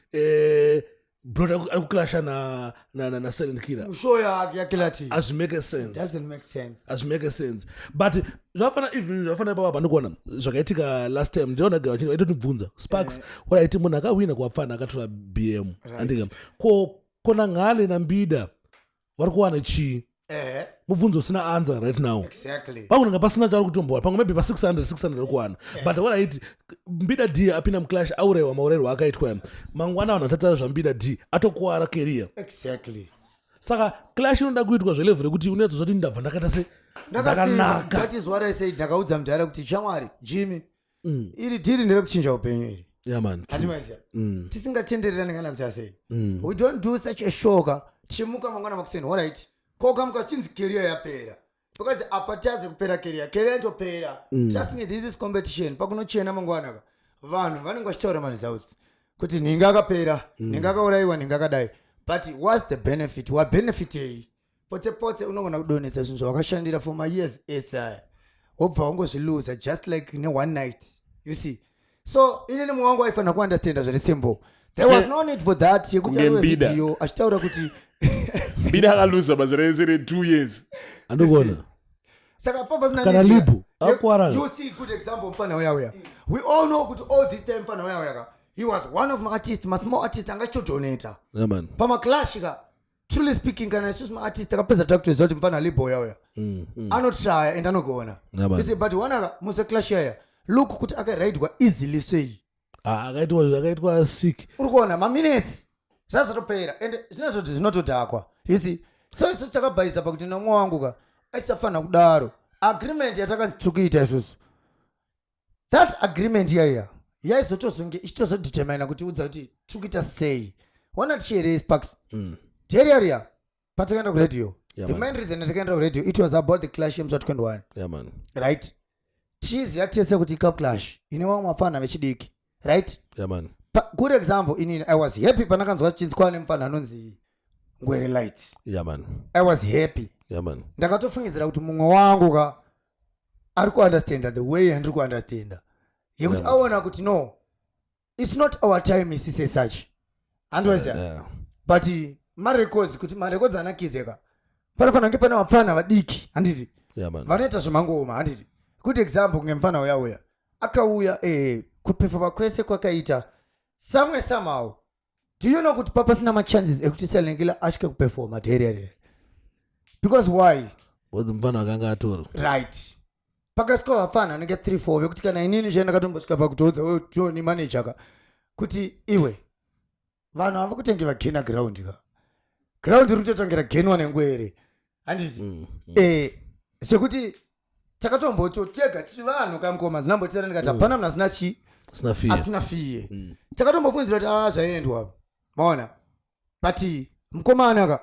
Blot ari kuclasha na silent killer show ya killer tea azvimake sense doesn't make sense azvimake sense but zvafana papa ndikuona zvakaitika last time ndiona gawa aitotibvunza Sparks waraiti munhu akawina kuwapfana akatora BM andika kona ngale nambida vari kuwana chii mubvunzo usina answer right now pakunanga pasina chauri kutombowa pamwe maybe pa 600 ri kuwana but waraiti mbida D apinda muclash auraiwa maurayirwo akaitwa mangwana vanhu atatara zvambida D atokuwara career exactly saka clash inoda kuitwa zvelevel rekuti unoita zvoti ndabva ndakaita se ndakasinda that is what I said ndakaudza mudhara kuti shamwari Jimmy iri dhiri nderekuchinja upenyu iri hatimaziya tisingatendererani kana kuti asei we don't do such a shoka tichimuka mangwana makuseni alright kokamuka chinzi career yapera because apatadze kupera career ndopera trust me this is competition pakunochena mangwana vanhu vanenge vachitaura maresults kuti ninga akapera ninga akaurayiwa ninga akadai but what's the benefit wabenefitei potse unogona kudonetsa zvinhu zvawakashandira for my years esaya wobva wangozviluza just like in one night you see so inini mumwe wangu aifanira kuunderstanda zviri simple there was no need for that yekuti aiwe video achitaura kuti Bida akaluza bazere 2 years andogona saka papa kana libu akwara you see good example mfana waya we all know kuti all this time mfana waya he was one of my artists my small artist angachodonata man pama clash truly speaking kana isusu ma artist akapedza takutoziva kuti mfana libo yauya anotraya and anogona you see but one muse clash yaya look kuti akaraidwa easily sei akaitwa sick uri kuona ma minutes zvazotopera and zvinezvoti zvinotodhakwa you see so isusu takabhaisa pakuti nomwe wangu aisafanira kudaro agreement yatakanzitukuita isusu that agreement yaya yaizotozonge ichitozodetermina kuti udza kuti tikuita sei wana tichiere sparks teriaria patakaenda kuradio the main reason atakaenda kuradio it was about the clash yemusi wa21 right tichiziva tese kuti iclash ine vamwe mafana vechidiki right good example inini I was happy pandakanzwa chichinzikwa nemufana anonzi Ngwere Light I was happy ndakatofungidzira kuti mumwe wangu ari kuunderstanda the way handiri kuunderstanda yekuti aona kuti no it's not our time isise such andwaziva but marecords kuti marecords anakizeka panofanira kunge pane vapfana vadiki handiti vanoita zvemangoma handiti good example kunge mufana uyauya akauya kupefoma kwese kwakaita somehow do you know kuti papasina machances ekuti Selengila asvike kupefoma teriere because why mufana akanga atori right pakasvika vafana anenge 3-4 vekuti kana inini chandakatombosvika pakutoudza wewe Tony manager kuti iwe vanhu hava kutenge vagena ground ground iri kutotangira genwa nengwere handiti sekuti takatombototega tiri vanhu kamkoma zinambotera ndikati hapana munhu asina fiye takatombobvunzira kuti zvaendwa maona but mukomana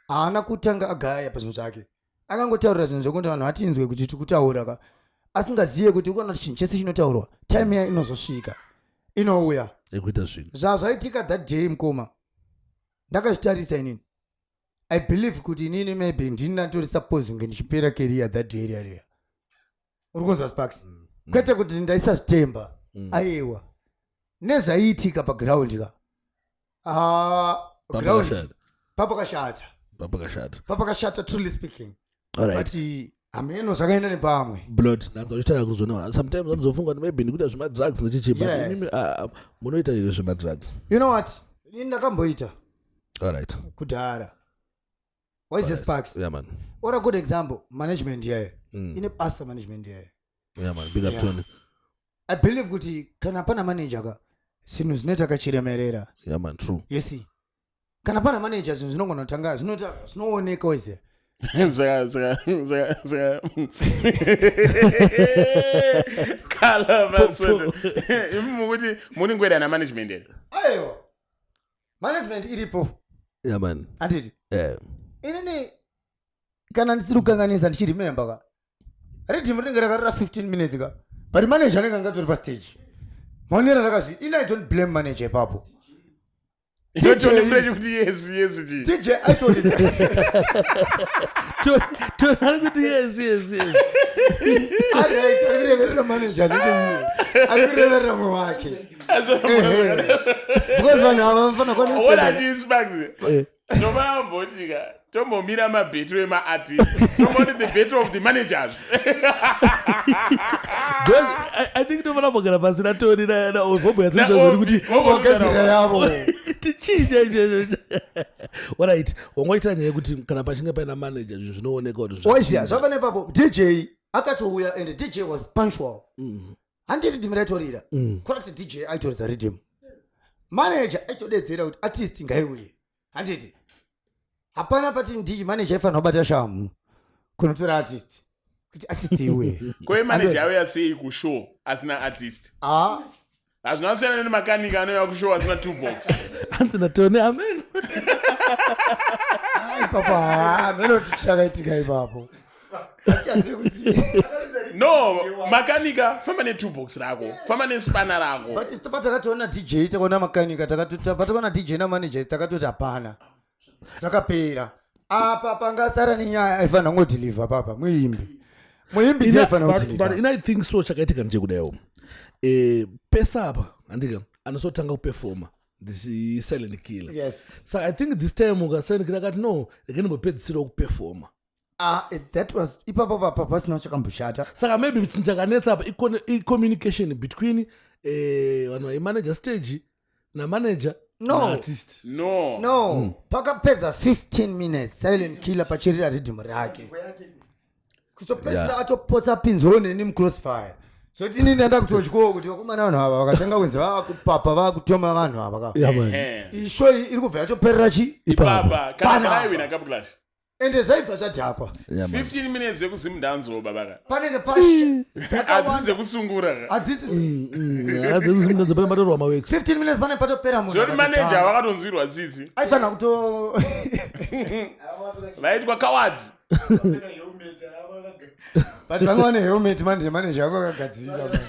haana kutanga agaya pazvinhu zvake akangotaurira zvinhu zvokuti vanhu vatinzwe kuti tikutaura asingazive kuti ukona kuti chinhu chese chinotaurwa time iya inozosvika inouya ekuita zvinhu zvaitika that day mukoma ndakazvitarisa inini I believe kuti inini maybe ndini ndatori suppose kunge ndichipera career that day area uri kunzwa Sparks kwete kuti ndaisazvitemba aiwa nezvaiitika paground ground papakashata truly speaking but ameno zvakaenda nepamwe Blot nandochitaka kuzona sometimes anozofunga kuti maybe ndikuita zvemadrugs ndichichiba mimi munoita ire zvemadrugs you know what ini ndakamboita alright kudhara what is Sparks what a good example management yayo ine basa management yayo big up Tony I believe kuti kana pana manager zvinhu zvinoita kachiremerera true you see kana pana manager zvinhu zvinogona kutanga zvinooneka wese kala vasoto imukuti muni Ngwere na management ere aiwa management iripo handiti inini kana ndisiri kukanganisa ndichiremember redhimu rinenge rakarira 15 minutes but manager anenge angatori pastage maonera rakazvi ina I don't blame manager ipapo DJ aitold arireverera manager arireverera mwe wake because vanhu ava vanofanira tombomira mabhetu emaartist tomboti the better of the managers I think tofana mogara pasi natori naobhombo yatiri kuti ogadzira yavo tichinja alright wangoita nyaya yekuti kana pachinge paina manager zvinhu zvinooneka kuti oziya zvakane papo DJ akatouya and DJ was punctual handiti ndimiratorira kurati DJ aitoridza rhythm manager aitodedzera kuti artist ngaiuye handiti hapana pati ndiji manager ifanira kubata shamu kunotora artist kuti artist iwe Kwe manager awe asei kushow asina artist. Hazvina kusiyana nemakanika anouya kushow asina toolbox. Anzina tone amen. papa menoti chakaitika ipapo No, makanika famba netoolbox rako, famba nespanner rako. but takatoona DJ takaona makanika takaona DJ na managers takatoti hapana zvakapera apa pangasara nenyaya aifanira ngodeliver papa muimbi dzaifanira kudeliver. But I think so chakaitika ndechekudayo. Pesa apa andika anosotanga kuperforma. This is silent killer. Yes. So I think this time silent killer got no again kuperforma. That was ipapa pasina chakamboshata. Saka maybe chakanetsa apa communication between manager stage na manager na artist. No. Pakapedza 15 minutes silent killer pachirira rhythm rake. Kuzopedzera atopotsa pinzone crossfire. So tini ndaenda kutochiko kuti vakomana vanhu ava vakatanga wenza vakupapa vakutoma vanhu ava ka. Isho iri kubva yatoperera chi ipapa kana vaiwina cup clash. Ende zvaibva zvadhakwa 15 minutes dzekuzimdanzo babaka. Panenge pashi Adzisi dzekusungura. adzisi dzekusimudza pane matorwa mawex 15 minutes pane patopera munhu. Zvoti manager wakatonzirwa tsitsi. Aifanira kuto vaitwa coward. But vangone helmet manager wako akagadzirira.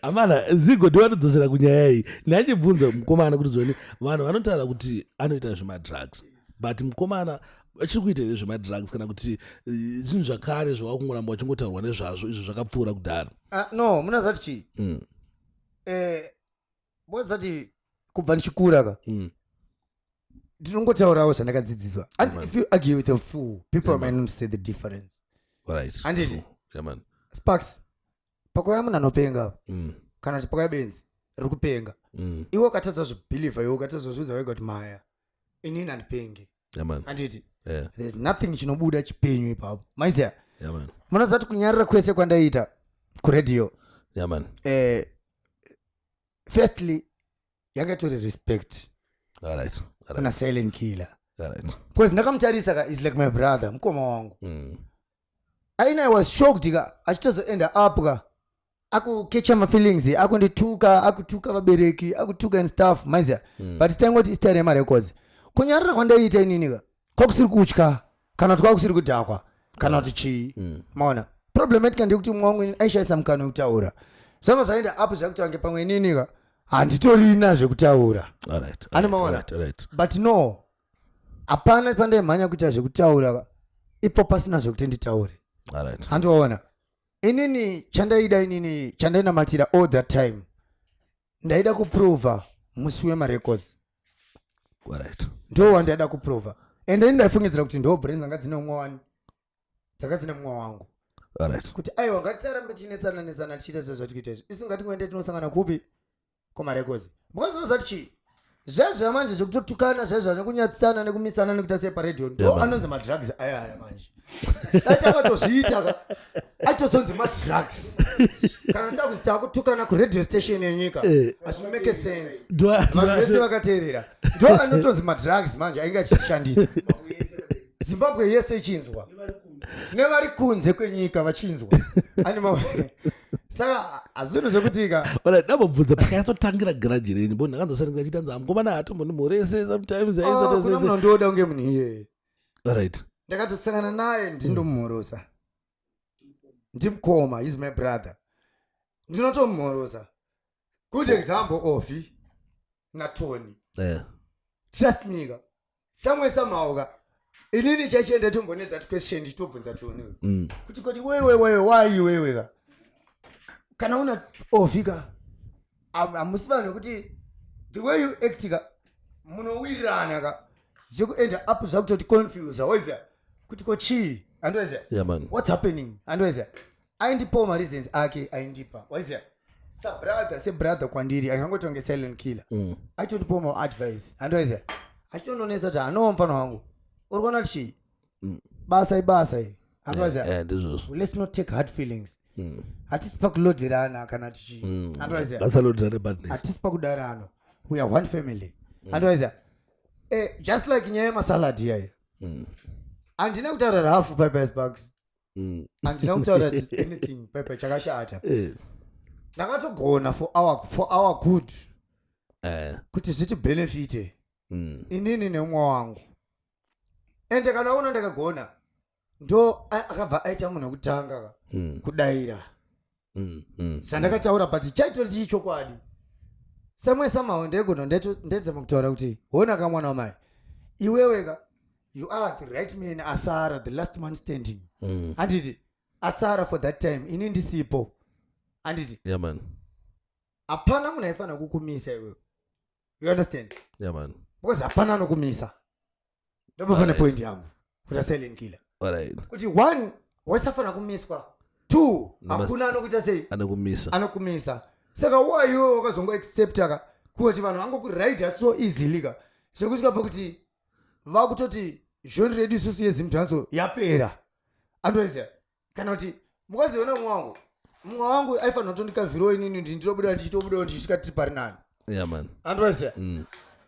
Amana zigo ndiwatodzosera kunyaya iyi. Ndachibvunza mukomana kuti zvoni vanhu vanotaura kuti anoita zvemadrugs. But mukomana achiri kuita zvemadrugs kana kuti zvinhu zvakare zvawakungoramba wachingotaurwa nezvazvo izvo zvakapfuura kudhara. No, munazati chi? Bozati kubva ndichikura ka. Ndinongotaurawo zvandakadzidziswa. If you argue with a fool, people might not see the difference. Right. Andini? Yeah man. Sparks. Pakoya munhu anopenga. Kana kuti pakoya benzi riri kupenga. Iwe ukatadza zvibhilivha iwe ukatadza zviudza wega kuti maya inini handipenge. Yeah man. Anditi? Yeah. There's nothing chinobuda chipenyu ipapo. Maiziya? Yeah man. Munozati kunyarira kwese kwandaita kuredio. Yeah man. Firstly, yangatori respect. All right. Kuna silent killer. All right. Because ndakamutarisa ka is like my brother, mukoma wangu. I was shocked ka achitozoenda up ka akukecha my feelings, akutuka vabereki, akutuka and stuff, maiziya. But tangoti istari ma records. Kunyarira kwandaita inini ka kwakusiri kutya kana kuti kwakusiri kudhakwa kana kuti chii. Maona problematic ndekuti mwangu aishaisa mukana wekutaura. Zvanga zvaenda up zvakuti wange pamwe inini ka handitorina zvekutaura. Alright. Animaona. But no. Hapana pandaimhanya kuita zvekutaura ka ipo pasina zvekuti nditaure. Alright. Handiona. Inini chandainamatira all that time. Ndaida kuprova musi wemarecords. Alright. Ndo wandaida kuprova. Ende ndaifungidzira kuti ndo brains dzanga dzine umwe dzakadzine mumwe wangu. Alright. Kuti aiwa ngatisarambe tinetsananetsana tichiita zvazvatikuita izvi. Isingati ngoende tinosangana kupi kumarecords. Mukazozati chi? Zvezva manje zvekutotukana zvezva nekunyatsana nekumisana nekuita sei paredio ndo anonzi madrugs aya manje. Dati akatozviita ka atozonzi madrugs. Kana takuzita kutukana kuredio station yenyika. Azvi make sense. Vanhu vese vakateerera. Ndo anotonzi madrugs manje ainge achishandisa. Zimbabwe yese ichinzwa. Nevari kunze kwenyika vachinzwa. Anima saka azvinhu zvekutika ndambobvunza pakayatsotangira garaji renyu bo ndakanzosarira chitanza mukomana atombonimhorese sometimes kuna munhu ndoda kunge munhu iyeye. Alright. Ndakatosangana naye ndindomumhorosa ndimukoma, is my brother, ndinotomumhorosa. Good example ofi naTony. Trust me ka somewhere somehow ka inini chachienda tombone that question nditobvunza Tony kuti wewe why ka kana una ofika amusi vanhu kuti the way you act ka munowirirana ka zikuenda up zvakutoti confuse waziya kuti kochi andwaziya. Yeah man. What's happening andwaziya aindipo ma reasons ake aindipa waziya se brother kwandiri angangotonge silent killer aitondipo ma advice andwaziya achitondonesa kuti anomfana wangu uri kuona chi basa andwaziya let's not take hard feelings. Hatisi pakuloderana kana tichi. Andwaziya. Basalodera badness. Hatisi pakudarana. We are one family. Andwaziya. Just like nyaya maSalad here. Andina kutaura half Pepe's bugs. Andina kutaura anything Pepe chakashata. Ndakatogona for our good. Kuti zviti benefit. Inini neumwe wangu. Ende kana uno ndakagona ndo akabva aita munhu kutanga kudaira. Sandakataura but chaito chichokwadi. Samwe somehow ndegona ndezama kutaura kuti hona kamwana wamai. Iweweka you are the right man Asara, the last man standing. Anditi Asara for that time ini ndisipo. Anditi yeah man apana munhu aifana kukumisa iwe. You understand? yeah man Because apana nokumisa. Ndoba fana point yangu kuti silent killer. Alright. Kuti one wasafana kumiswa. Two akuna anokuita sei anokumisa. Saka why you wakazongo accept aka kuti vanhu vangoku right so easily ka. Sekusika pakuti vakutoti John ready susu yezimtanzo yapera. Andoiza kana kuti mukaziona mwangu wangu aifana kutondika viro inini ndinobuda ndisvika tiri pari nani. Yeah man. Andoiza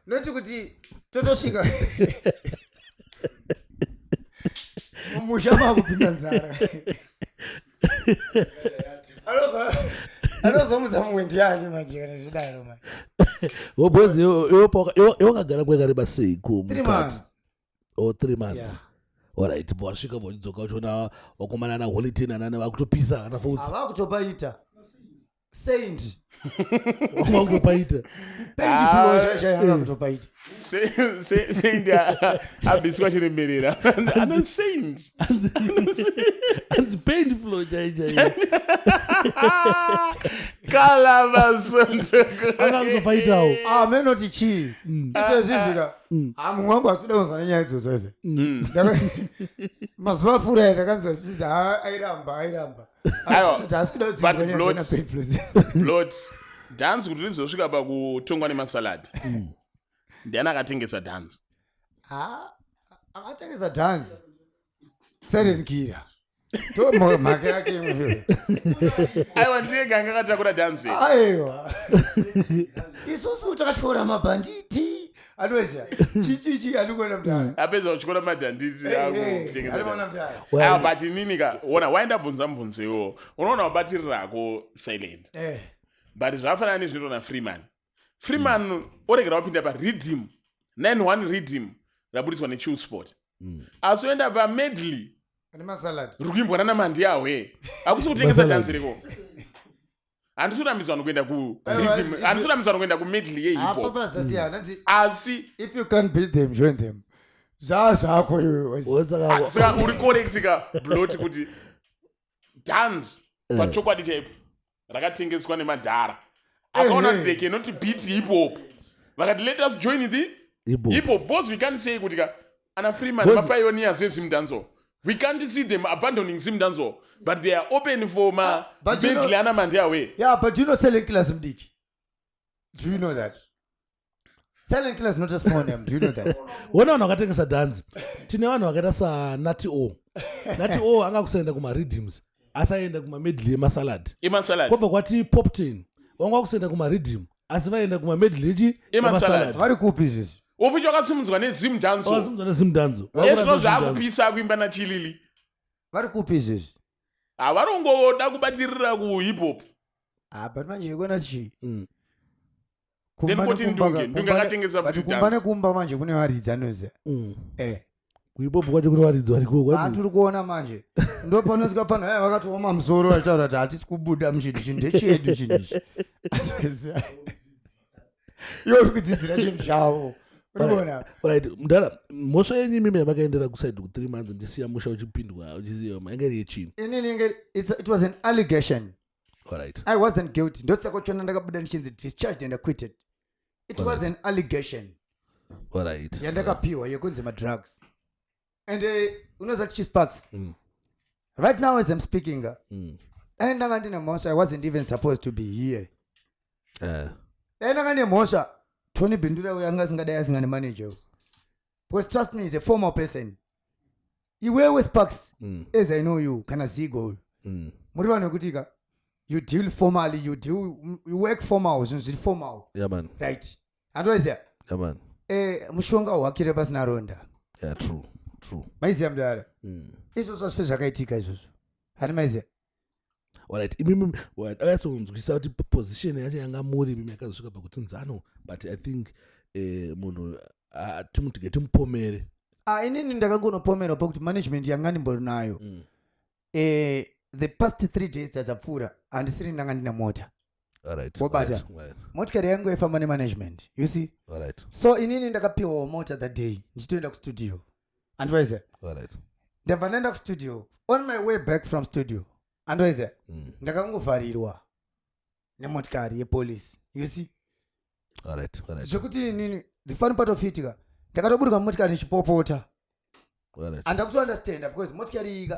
noti kuti totosvika musha makupinda nzara. Anozomudza mumwendi yanje majera zvidaro man. Wobonzi wakagara kwekareba sei ku 3 months. Or 3 months. Yeah. Alright, bwasvika vodzoka uchona wakomana na holiday nanana vakutopisa ana fudzi. Avakutopaita. Saint. Wakutopaita. Paint flow chayanga kutopaita. Saint abiswa chiremerera. Ana saint. Anzi paint flow chai. Kala masonto. Akakutopaitawo. Menoti chi. Iso zizika. Mwangu asuda kunzana nyaya idzodzo ese. Mazuva fura ndakanzwa zvichizi airamba. But Blot dance kuti rizosvika pakutongwa nemasalad. Ndiani akatengesa dance? Akatengesa dance. Serenkira. Tomo maka yake imwe. Aiwa ndiye ganga akatakura dance. Aiwa. Isusu takashora mabanditi. Anoziya. Chichi anogona mutana. Apedza kuchikora madhanditi akutengesa. Anogona mutana. But ninika ona waenda bvunza mubvunzo unoona wabatirira rako silent. But zvafanana nezvinoitwa naFreeman. Freeman oregera wapinda paRhythm 91 Rhythm rabudiswa neChillsport. Asi oenda pamedley Ani maSalad. Rukuimbwa namandi yawe. Akusi kutengesa dance reko. Andisurambizwa nokuenda ku Rhythm. Andisurambizwa nokuenda ku medley yehipo. Papa zasiyana nzi. Asi If you can't beat them, join them. Zvako iwe. saka uri correctika Blot kuti dance pachokwadi chaipo rakatengeswa nemadhara. Akaona kuti they cannot beat hip hop. Vakati let us join the hip hop. Boss we can't say kuti ka ana Freeman mapioneers ezimdanzo. We can't see them abandoning Zimdanzo, but they are open for ma Bentley ana mandiawe. Yeah, but you know selling class mdiki. Do you know that? Selling class not a small name. Do you know that? Wona wakatengesa dance. Tine vanhu vakaita saNati O. Nati O angakusenda kuma rhythms. Asaenda kuma medley maSalad. Masalad. Kwabva kwati pop 10. Wanga kusenda kuma rhythm. Asi vaenda kuma medley maSalad. Vari kupi izvizvi? Oficho akasimudzwa neZimdanzo. Akasimudzwa neZimdanzo. Ezvino zvakupiswa kuimba naChilili. Vari kupi izvizvi? Varongoda kubatirira ku hip hop. But manje ikona chi? Then kuti ndunga akatengesa futi dance. Kumbane kumba manje kune varidzi anoziya. Hip hop kwacho kune varidzi variko kwadi. Tiri kuona manje. Ndo panosvika pano vakatoma musoro vachitaura kuti hatisi kubuda muchinhu chinhu ndechedu chinhu ichi. Iwo uri kudzidzira chinhu chavo. Right, mudara mhosva yenyu imimi yamakaendera kusaidi ku 3 months ndisiya musha uchipindwa uchiziva mainge iri yechini. It was an allegation. Alright. I wasn't guilty. Ndotsaka chona ndakabuda ndichinzi discharged and acquitted. It was an allegation. Alright. Yandakapiwa yekunzi madrugs. And unoza chiSparks. Right now as I'm speaking, and I wasn't even supposed to be here. And Mosha, Tony Bindura Yangas manager. Because trust me, he's a former person. You wear with Sparks, as I know you, can I see goal? Muriwana Gutika, you deal formally, you work formal, you formal. Yeah, man. Right. And what is that? Yeah, man. Mushonga wakire bas naronda. Yeah, true. true. Maiziya mudara. Izvozvo zvife zvakaitika izvozvo. Hani maiziya. Alright, imimi akatsonzwisa kuti position yacho yanga muri imimi yakazosvika pakuti nzano, but I think munhu timupomere. Inini ndakangonopomera pakuti management yanga ndimbori nayo. The past 3 days dzapfuura handisiri ndanga ndina mota. Alright. Wabata. Motikari yangu yaifamba nemanagement. You see? Alright. So inini ndakapiwa mota that day. Ndichitoenda kustudio. Andwaiza? Alright. Ndabva ndaenda kustudio. On my way back from studio. Andwaiza? Ndakangovharirwa nemotikari yepolice. You see? Alright. Zvekuti inini the fun part of it ndakatoburuka motikari nichipopota. Alright. Andakutounderstand because motikari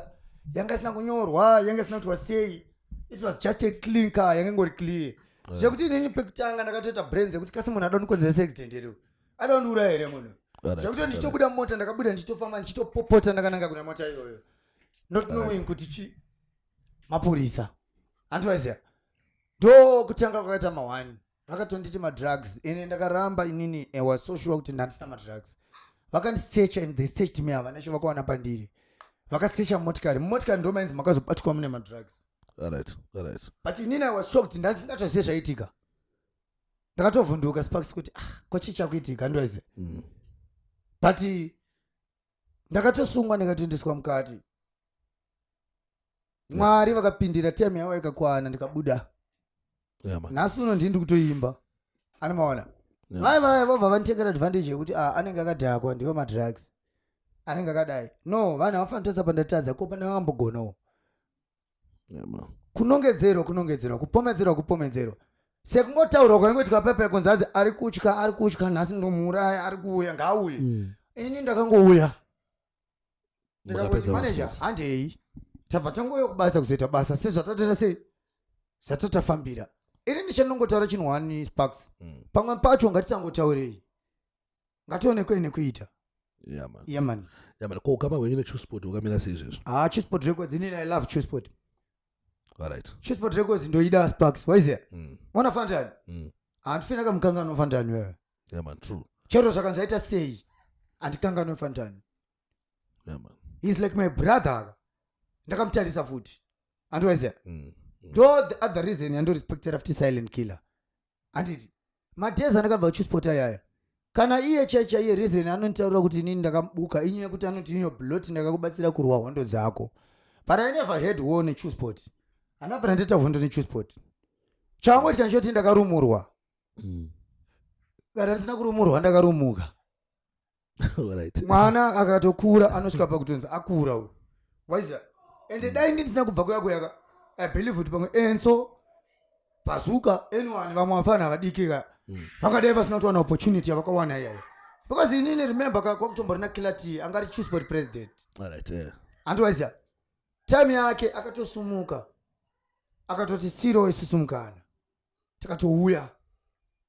yanga isina kunyorwa, yanga isina kuti wasei. It was just a clean car, yanga ngori clear. Zvekuti inini pekutanga ndakatoita brains kuti kasi munhu adonikonzeresa accident here. Adonura here munhu. Zvekuti ndichitobuda mota ndakabuda ndichitofamba ndichitopopota ndakananga kuna mota iyoyo. Not knowing kuti mapurisa. Andwaiza. Do kutanga kwakaita ma1. Vakatonditi madrugs. Ine ndakaramba inini was so sure kuti ndandisina madrugs. Vakandisearch and they searched me havana chavakawana pandiri. Vakasearcha motikari. Motikari ndo mainzi makazobatwa mune madrugs. Alright. But inini I was shocked ndandisingatoziva zvaitika. Ndakatovhunduka sparks kuti kochicha kuitika ndwaiza. But ndakatosungwa ndikatoendeswa mukati. Mwari vakapindira time yavo ikakwana ndikabuda. Nhasi uno ndiri kutoimba. Anomaona. Vai vobva vanditekera advantage yekuti anenge akadhakwa ndiwo madrugs. Anenge akadai. No, vanhu havafanira pandatadza ko pane vakambogonawo. Kunongedzerwa, kupomedzerwa. Sekungotaurwa kwangu tikapepe kunzanzi ari kutya nhasi ndomuuraya ari kuuya ngaauye. Ini ndakangouya. Ndikati manager handei. Tabva tangoyo kubasa kuzoita basa sezvatatenda sei. Zvatatafambira. Ini ndichanongotaura chinhu wani Sparks. Pamwe pacho ngatisangotaurei. Ngationekwe nekuita. Yeah man. Ko kama wenyine Chusport ukamira sei izvezvo? Chusport Records inini I love Chusport. Alright. Chusport Records ndoida Sparks. Waiziya? Wana fantani? Handifina kamukangano fantani wewe. Yeah man, true. Chero zvakanzaita sei. Andikangano fantani. Yeah man. He's like my brother. Ndakamutarisa futi. Andwaiziya? Do the other reason yando respected after silent killer. Anditi. Madeza ndakabva Chusport ayaya. Kana iye checha iye reason anontaura kuti inini ndakabuka inyaya kuti anoti inyo Blot ndakakubatsira kurwa hondo dzako. But I never had war neChusport. Anabva ndita hondo neChusport. Changoti kanchoti ndakarumurwa. Kana ndisina kurumurwa ndakarumuka. Alright. Mwana akatokura anosvika pakutonzi akura uyu. Waiza? Ende dai ndisina kubva kuyaka. I believe kuti pamwe Enzo Bazuka anyone vamwe vafana vadikika. Vakadai vasina kuwana opportunity yavakawana iyayo. Because inini remember kwakutomborina Kilati angari Chusport president. Alright, yeah. Andwaiza? Time yake akatosumuka. Akatoti siro isusu mukana. Takatouya.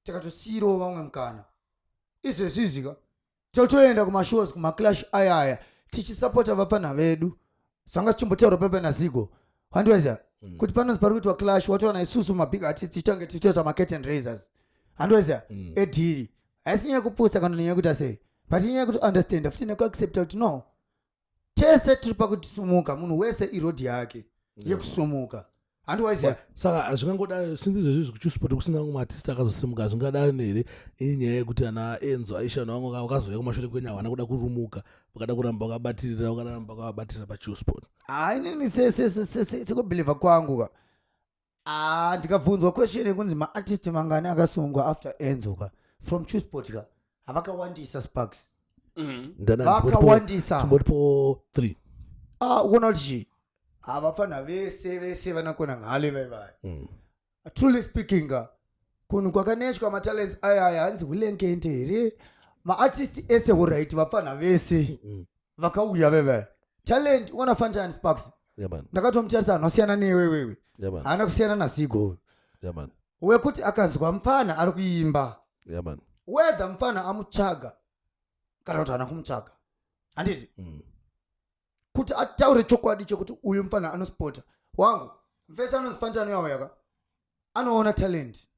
Takatosiro vamwe mukana. Izvezvizvika. Totoenda kumashows kumaclash ayaya. Tichisupporta vafana vedu. Sanga chimbotaura pepe naZigo. Handwaiza? Kuti panozi pari kuitwa clash wataona isusu mabig artists tichange tichitoita market and raisers. Handwaiza? Ediri. Haisi nyaya kupusa kana nyaya kuti sei. But nyaya kuti understand futi nekuaccept kuti no. Tese tiri pakutisumuka munhu wese irodi yake yekusumuka. Handwaiza? Saka zvingangodaro since izvezvi kuChusport kusina umwe artist akazosimuka zvingadaro nere inyaya yekuti ana Enzo Aisha navangu vakazouya kumashure kwenyu havana kuda kurumuka vakada kuramba vakabatirira paChusport. Inini sekubhilivha kwangu ndikabvunzwa question yekunzi maartist mangani akasungwa after Enzo from Chusport havakawandisa Sparks. Vakawandisa. Chimboripo 3. Ukona kuti havafana vese vanakona ngale vai. Truly speaking kunhu kwakanetshwa matalents ayaya hanzi hulenkente here. Maartist ese horight vafana vese vakauya vai. Talent ukona fantani Sparks. Yeah man. Ndakatomutarisa anosiyana newe wewe. Yeah man. Haana kusiyana naZigo. Yeah man. Wekuti akanzwa mfana ari kuimba. Yeah man. Whether mfana amutsvaga kana kuti haana kumutsvaga. Handiti? Kuti ataure chokwadi chokuti uyu mfana anospota. Wangu, mfesa anonzi fantani yawaka. Anoona talent.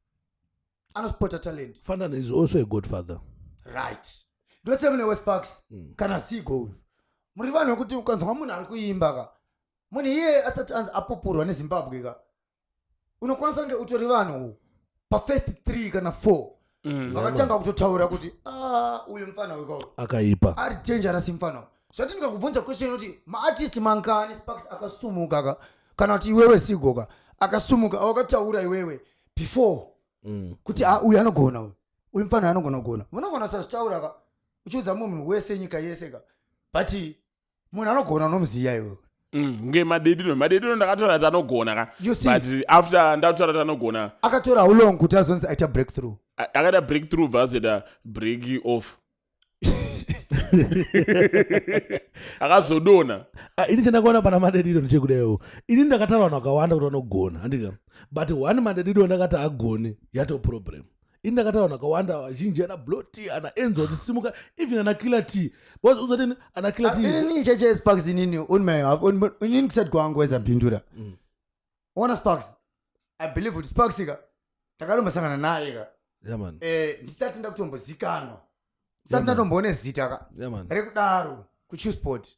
Anospota talent. Fantani is also a godfather. Right. Ndoseme newe Sparks. Kana Zigo. muri vanhu vekuti ukanzwa munhu ari kuimba ka munhu iye asati anzi apopurwa nezimbabwe ka unokwanisa kunge utori vanhu pafirst 3 kana 4 vakatanga kutotaura kuti uyu mufana wekao akaipa ari dangerous mufana zvati ndikakubvunza question kuti maartist mangani Sparks akasumuka ka kana kuti iwewe Sigoka akasumuka wakataura iwewe before kuti uyu anogona uyu mufana anogona kugona munogona sazvitaura ka uchiudza munhu wese nyika yese ka but munhu anogona unomziya iwewe ngemadediro ndakatora kuti anogona ka but after ndataura kuti anogona akatora how long kuti azonzi aita breakthrough akaita breakthrough vazita break off akazodona ini chandakaona pana madediro ndichekudayo ini ndakataura vanhu vakawanda kuti vanogona handika but one madediro ndakati agone yato problem ini ndakataura vanhu vakawanda vazhinji ana Blot ana Enzo tisimuka even ana Killer T uzatini ana Killer T inini cheche Sparks inini on my half inini kusati kwangu wezabhindura ona Sparks I believe kuti Sparks ka takatombosangana naye ka ndisati ndakutombozikanwa ndisati ndatomboone zita ka rekudaro kuChillsport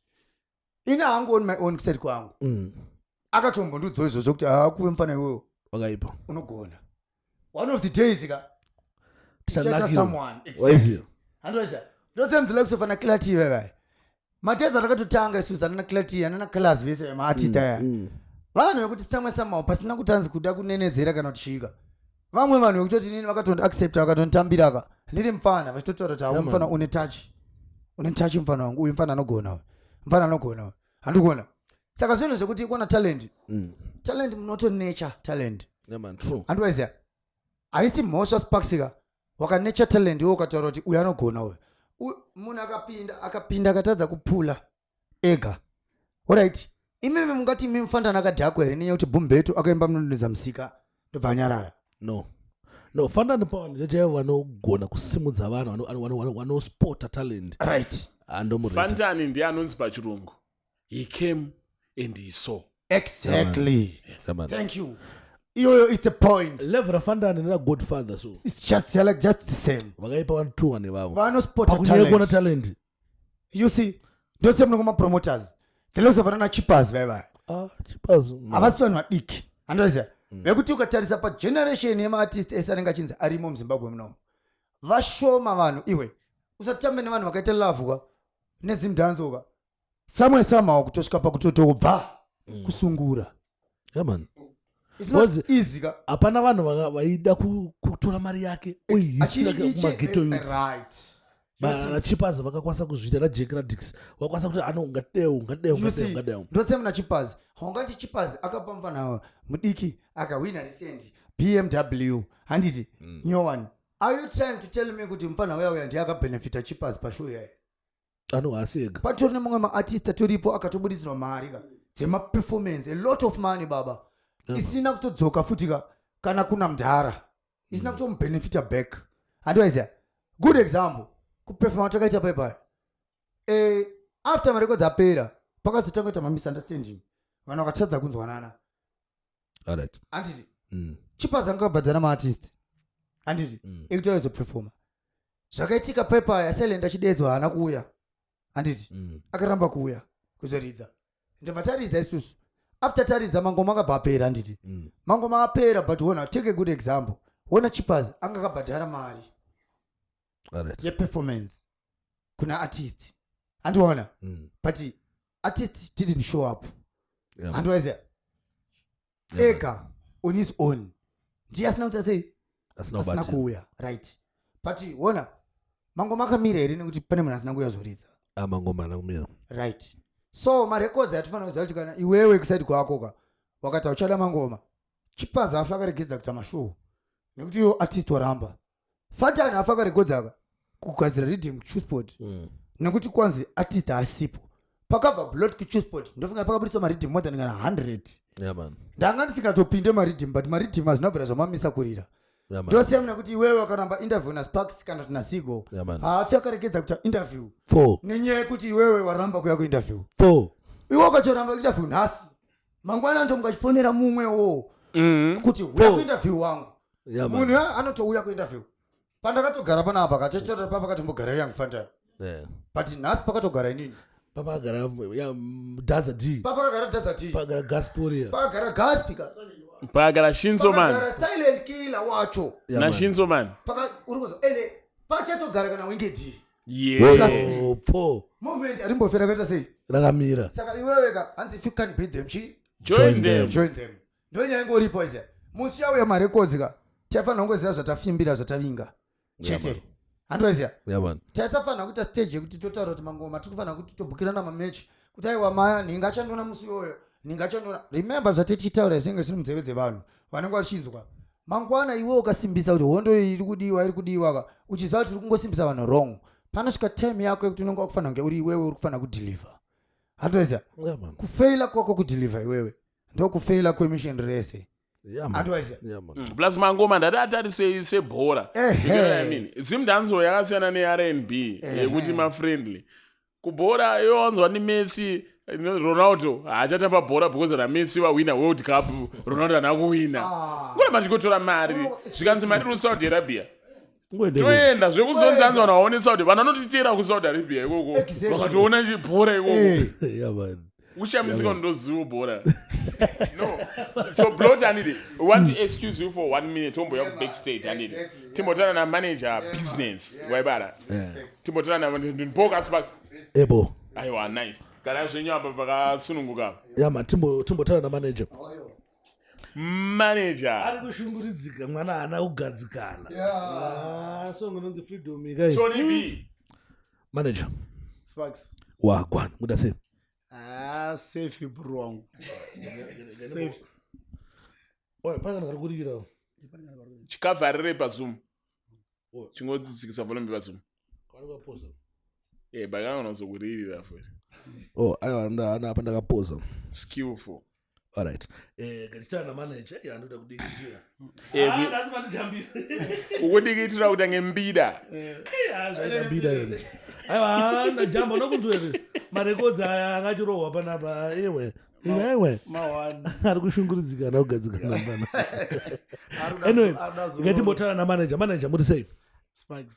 ina hangu on my own kusati kwangu akatombondiudza izvozvo kuti kuve mufana iwewo wakaipa unogona one of the days ka tichaita someone handoweza ndosemdzela kusofana Killer T vevai mateza takatotanga isusu anana Killer T anana colors vese vemaartist aya vanhu vekuti tsamwe samao pasina kutanzi kuda kunenedzera kana kuchika vamwe vanhu vekutoti nini vakatondi accept vakatonditambira ka ndiri mufana vachitotaura kuti hawo mufana une touch mufana wangu uyu mufana anogona handikona saka zvinhu zvekuti ikona talent munoto nature talent handoweza haisi mhosva Sparks ka wakanature talent iwe ukataura kuti uyu anogona uyu munhu akapinda akatadza kupula ega alright imimi mungati imi mufandana akadhakwa here nenyaya kuti Bumbeto akaimba munonedza musika ndobva anyarara no fandani pavanhu chachaivo vanogona kusimudza vanhu vanospota talent right fantani ndiye anonzi pachirungu he came and he saw exactly thank you iyoyo it's a point level rafandani nera Godfather so it's just the same vakaipa vanhu 2 nevavo vanospota talent you see ndose munokoma promoters telezovanana chippers vaiva chippers havasi vanhu vadiki handoziva vekuti ukatarisa pageneration yemaartist ese anenge achinzi arimo muZimbabwe munomu vashoma vanhu iwe usatambe nevanhu vakaita lavwa nezimdhanzoka samwe somehow kutosvika pakutotobva kusungura it's not easy ka hapana vanhu vaida kutora mari yake oisira kumageto youth right chippers vakakwanisa kuzviita naJack Radix vakakwanisa kuti ungadeo ndose muna Chippers haungati Chippers akapa mufana mudiki akawina recent BMW handiti nyowani are you trying to tell me kuti mufana uya ndiye akabenefita Chippers pashow yaye asiega patori nemumwe maartist atoripo akatobudisirwa mari ka dzemaperformance a lot of money baba isina kutodzoka futi ka kana kuna mdhara isina kutomubenefita back handowaiziya good example kuperforma takaita paipai after marekodzi apera pakazotanga kuita mamisunderstanding vanhu vakatadza kunzwanana handiti Chippers angabhadhana maartist handiti ekuti aizoperforma zvakaitika paipai asilend achidedzwa haana kuuya handiti akaramba kuuya kuzoridza ndobva taridza isusu after taridza mangoma akabva apera handiti mangoma apera but wona take a good example wona Chippers anga akabhadhara mari yeperformance kuna artist handiwaona but artist didn't show up handiwaiziya ega on his own ndiye asina kuti asei asina kuuya right but wona mangoma akamira here nekuti pane munhu asina kuuya zoridza mangoma ana kumira right so marekodzi atifanira kuziva kuti kana iwewe kusaidi kwako ka wakati uchada mangoma Chippers afa akaregedza kuita mashow nekuti iyo artist waramba Fantani afa akaregodzaka kugadzira rhythm kuChillsport nekuti kwanzi artist asipo pakabva Blot kuChillsport ndofunga pakabudiswa maridhim more than 100 ndanga ndisikatopinde maridhim but maridhim hazinobvira zvamamisa kurira ndosiyam nekuti iwewe wakaramba interview naSparks kana kuti naSigo haafi akaregedza kuita interview nenyaya yekuti iwewe waramba kuya kuinterview iwe wakatoramba interview nhasi mangwana njo mukachifonera mumwewo kuti uya kuinterview wangu munhu anotouya kuinterview pandakatogara panapa kachachitora papa katombogara yangu Fantani but nhasi pakatogara inini Papa agara ya Daza D. Papa agara Daza D. Papa agara Gasporia. Papa agara Gaspi kasali. Papa agara Shinzo man. Papa agara silent killer wacho. Na Shinzo man. Papa urukozo ene pachato gara kana Winged D. Yeah. Po. Movement arimbofera kaita sei. Rakamira. Saka iwewe ka hanzi if you can beat them join them. Ndonya ingoripo ize. Musi yawo ya marecords ka. Tafana ngoziya zvatafimbira zvatavinga. Chete. Androziya. Yeah man. Tasafana kuita stage yekuti totaura kuti mangoma tikufana kuti tobhukirana mamatch. Kuti aiwa maya ningachandona musi yoyo. Ningachandona. Remember zvatetiitaura zvinenge zviri munzeve dzevanhu. Vanenge vachinzwa. Mangwana iwe ukasimbisa kuti hondo iri kudiwa ka. Uchiziva kuti uri kungosimbisa vanhu wrong. Panosvika time yako yekuti unenge wakufana kunge uri iwewe uri kufana kudeliver. Androziya. Yeah man. Kufaila kwako kudeliver iwewe. Ndo kufaila kwemission rese. Yeah man. Yeah man. Plus mangoma ndatati sebhora. You know what I mean? Zimdanzo yakasiyana ne-R&B yekuti ma-friendly. Kubhora yowanzwa ni Messi, Ronaldo haachatamba bhora because raMessi wawina World Cup, Ronaldo hana kuwina. Ngona mandikotora mari, zvikanzi mari kuSaudi Arabia. Toenda zvekuzonzanzwa naone Saudi, vanhu vanotitera kuSaudi Arabia ikoko. Vakatoona bhora ikoko. Yeah man. Ushamisika ndozivo bhora. No. So Blot anidi, we want to excuse you for 1 minute. Tombo yaku backstage anidi. Timotana na manager business. Waibara. Timotana na Boga Sparks. Ebo. Aiwa nice. Kana zvenyu apa pakasununguka. Yeah man, Timotana na manager. Manager. Ari kushunguridzika mwana hana kugadzikana. Yeah. So ngononzi freedom ikai. Tony B. Manager. Sparks. Wagwan, muda say. Safe wrong. Safe. Oya, pana kana kurikira. Chikavharire paZoom. Chingodzikisa volume paZoom. Kana kupoza. Bakanga unozokuririra futhi. Aiwa apa ndakapoza. Skillful. All right. Ngachitana na manager yandoda kudikitira. Ndasi mandijambisa. Ukudikitira kuti ngembida. Zvambida yene. Aiwa ndajamba nokunzwere. Marecords aya akachirohwa panapa ewe. Iwe. Mawani. Ari kushunguridzika na kugadzikana pana. Anyway, ngatimbotana na manager muri sei? Sparks.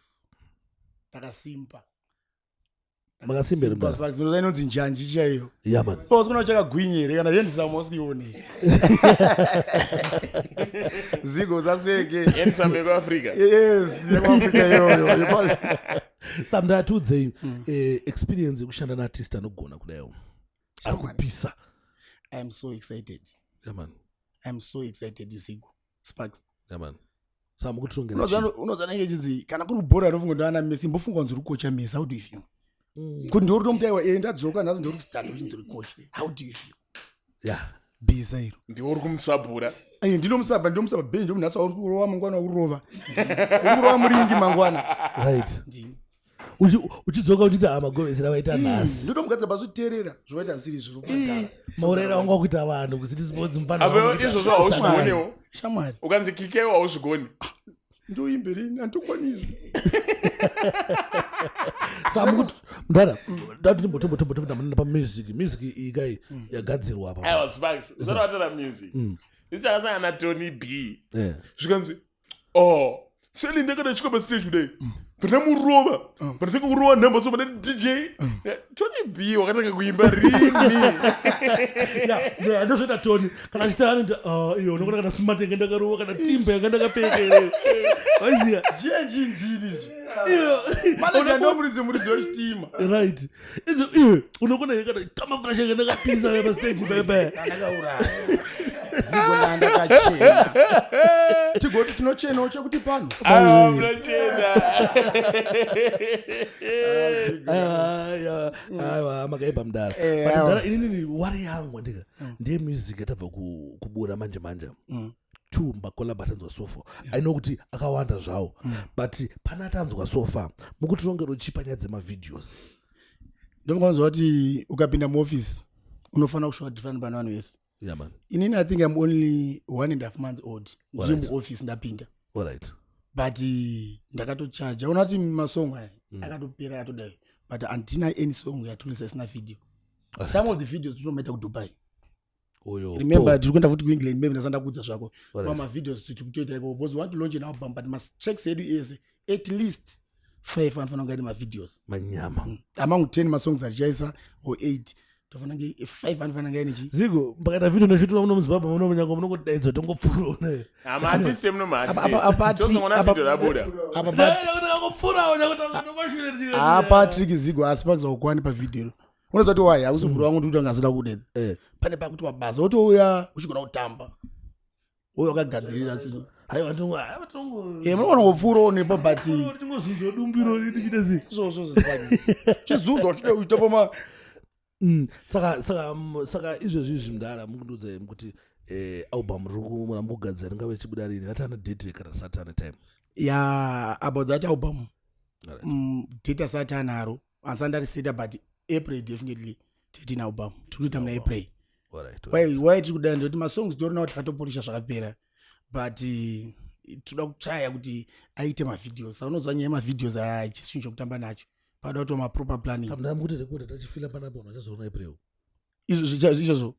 Takasimpa. Makasimbira mbona. Sparks inonzi njanji chaiyo. Yeah man. Sikuna chakagwinyere kana yendisa mosione. Zigo zaseke. Yensambe kwa Africa. Yes, ya Africa yoyo. Samda tudze experience kushanda na artist anogona kudayo. Akupisa. I am so excited. Yeah man. I am so excited Zigo. Sparks. Yeah man. Samu kutrongera. Unozana ngechidzi kana kuri bhora rinofunga ndana Messi mbofunga nzuri kocha Messi. How do you feel? Kuti ndori tomutaiwa ndadzoka nhasi ndori kustart kuti nzuri kocha. How do you feel? Yeah. Bizairo. Ndiuri kumusabura. Ndinomusaba bench ndomnhasi uri kurova mangwana urova. Uri kurova muringi mangwana. Right. Ndini. Uchidzoka uchiti amagove sina vaita nhasi. Ndotomugadza bazoteerera zvoita nsiri zviri kugara. Maurera wanga kuita vanhu kusiti sports mpana. Apo izvo zvauzigonewo. Shamwari. Ukanzi kikewo auzvigoni. Ndoimberini andokwanisi. Samukuti ndara ndati timbotombo pa music ikai yagadzirwa apa. Aiwa Sparks, usavatara music. Ndichakasangana na Tony B. Zvikanzi seli ndakada chikopa stage today. Panamurova. Panaseka kurova nhamba so pana DJ. Tony B wakatanga kuimba rini. Yeah, ndozvoita Tony. Kana chitani iyo unokona kana smart yanga ndakarova kana timba yanga ndakapfeka. Waiziya Jenji ndini izvi. Manager ndomuridzi wechitima. Right. Izvo unokona kana kama flash yanga ndakapisa pa stage bebe. Ndakauraya. Zigo ndakachena. Tigoti tinochena chakuti pano. Mnochena. Aiwa makaipa mdara. But mdara inini wari yangu ndika. Ndiye music yatabva kubura manje. Two macollaborations so far. I know kuti akawanda zvawo. But pana tanzwa so far. Mukutirongero chipanyadze ma videos. Ndomukanzwa kuti ukapinda mu office unofana kushowa different bantu vanhu vese. Yeah man. Inini I think I'm only 1.5 months old. Ndiri mu office ndapinda. All right. But ndakatocharge. Unati masong aya akatopera atodai. But andina any song yatulisa isina video. Some of the videos totomaita kuDubai. Remember tiri kuenda futi kuEngland maybe ndasanda kudza zvako. Kama videos tiri kutoita iko because we want to launch an album but must check sedu ese at least 5 anofana kunge ane mavideos manyama among 10 masongs achaisa or 8 tofana kunge 5 anofana kunge ane chi ziko pakaita video noshitula muno muzimbabwe muno munyango munongodaidzwa tongopfura une Artist munomatozongona video rabuda Patrick Zigo asi pakuzokwani pavideo unoziva kuti wai hausi mhuru wangu ndikuti angazida kudedza pane pakuti wabasa wotouya uchigona kutamba uye wakagadzirira sino munogona kupfuura unepo but chizunzwa chide kuita pama saka izvezvi zvimudara mukundiudza kuti album riri mukugadzira ringave chibuda rini ratana date kana satana time about that album data satana aro ansandariseta but April definitely 13 album tikuita muna April why tiri kudai ndoti masongs torina kuti takatopolisha zvakapera but toda kutraya kuti aite mavideos saunozwa nyaya yemavideos aya chisinu chokutamba nacho pada kuto maproper planning kuti rekodi tachifila panapo uchazoona April izvozvo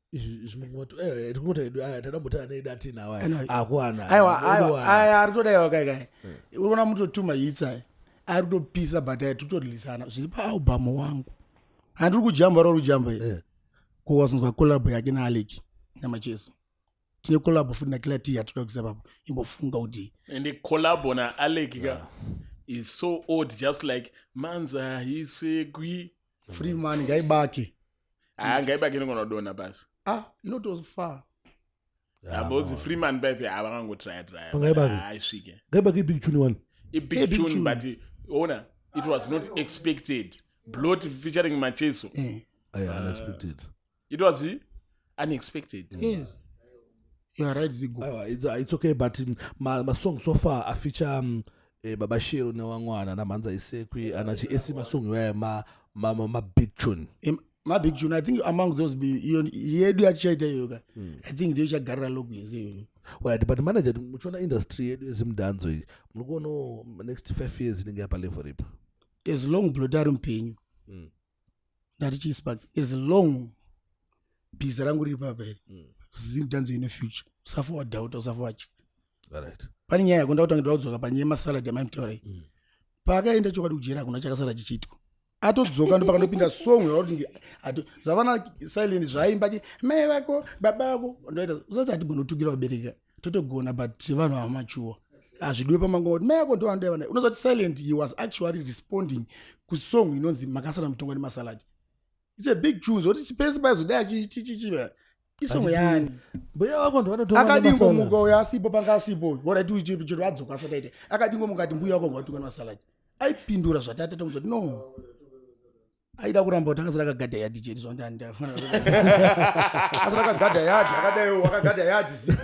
tikungoti tadambota ane dati nawo akuana aya ari todaiwa kaikai urikuona mutotuma hitsa ari kutopisa but totorilisana zviri paalbum wangu handiri kujamba rori kujamba kuwazonzwa collab yake naAlec namacheso tine collab futi nakilati yatoda kuisa papo imbofunga kuti and collab naAlec is so odd just like manza hisegwi free man ngaibake ngaibake inongodona basi it was far abozi free man baby avangangotry aisvike ngaibake ibig tune one big tune but ona it was not expected Blot featuring macheso unexpected it was unexpected yes you are right Zigo it's okay but my song so far a feature babashiro newangwana namanza isekwi anachi esi masong yaye ma big tune my big tune I think among those yedu yachaita yoga I think ndio chagarira logo yezi right but manager muchona industry yedu ezimdanzo iyi munokuona next 5 years inenge apa level ipa as long Blot ari mpenyu ndati chisparks as long biza rangu riri papa here zimdanzo ine future usafa wadauta usafa wachi right pane nyaya yakunda kuti ndidzoka panyaya masalad yamaimtaurai paakaenda chokwadi kujera kuna chakasara chichitwa atodzoka ndo pakandopinda song yakuti zvavana silent zvaimba chi mai vako baba vako ndoita usati atibonotukira kubereka totogona but vanhu vamachuwa azvidiwe pamango kuti mai vako ndo vandoivana unozati silent he was actually responding kusong inonzi makasara mutongo nemasalad it's a big tune zoti chipesi baizodai chichichiva isongo yani mbuya wako ndo vanotonga akadingomuka uyo asipo panga asipo oraiti uchicho adzoka asati aite akadingomuka ati mbuya wako ngwatunga nemasalad aipindura zvatata kuti no aida kuramba kuti akazara akagadha yadhi cheti zvandanda asara akagadha yadhi akadaiwo akagadha yadhi Zigo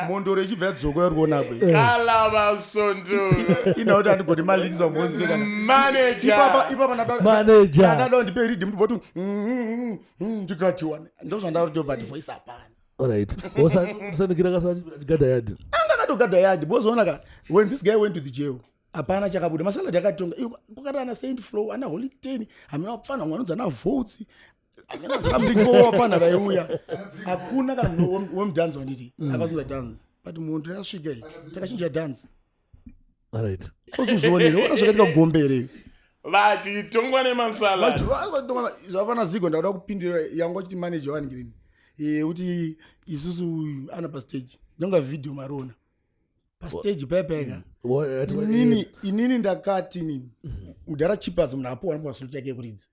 mondoro ichibva yadzoko yari kuonakwe kalavasondo inakuti andigoti malikizwa mozekana ipapa ndadao ndipe ridhi muboti ndikati wana ndozvandakuti but voice hapana alright osanikira kasagadha yadhi anga akatogadha yadhi bozoona when this guy went to the jail hapana chakabuda masalad akatonga kukati ana Saint Flow ana Holy 10 hamina kupfana mwanodza na votes hamina something for wafana vaiuya hakuna kana munhu wemudhanzi wanditi akazunza dance but munhu yakasvika iyi takachinja dance alright uzozvionere ona zvakaita gombere vachitongwa nemasalad zvafana Zigo ndakuda kupindira yangu achiti manager wangirini kuti isusu ana pastage ndonga video marona pastage pepeka inini ndakati nini mudhara chipas munhu apowa nepasulu chake kuridza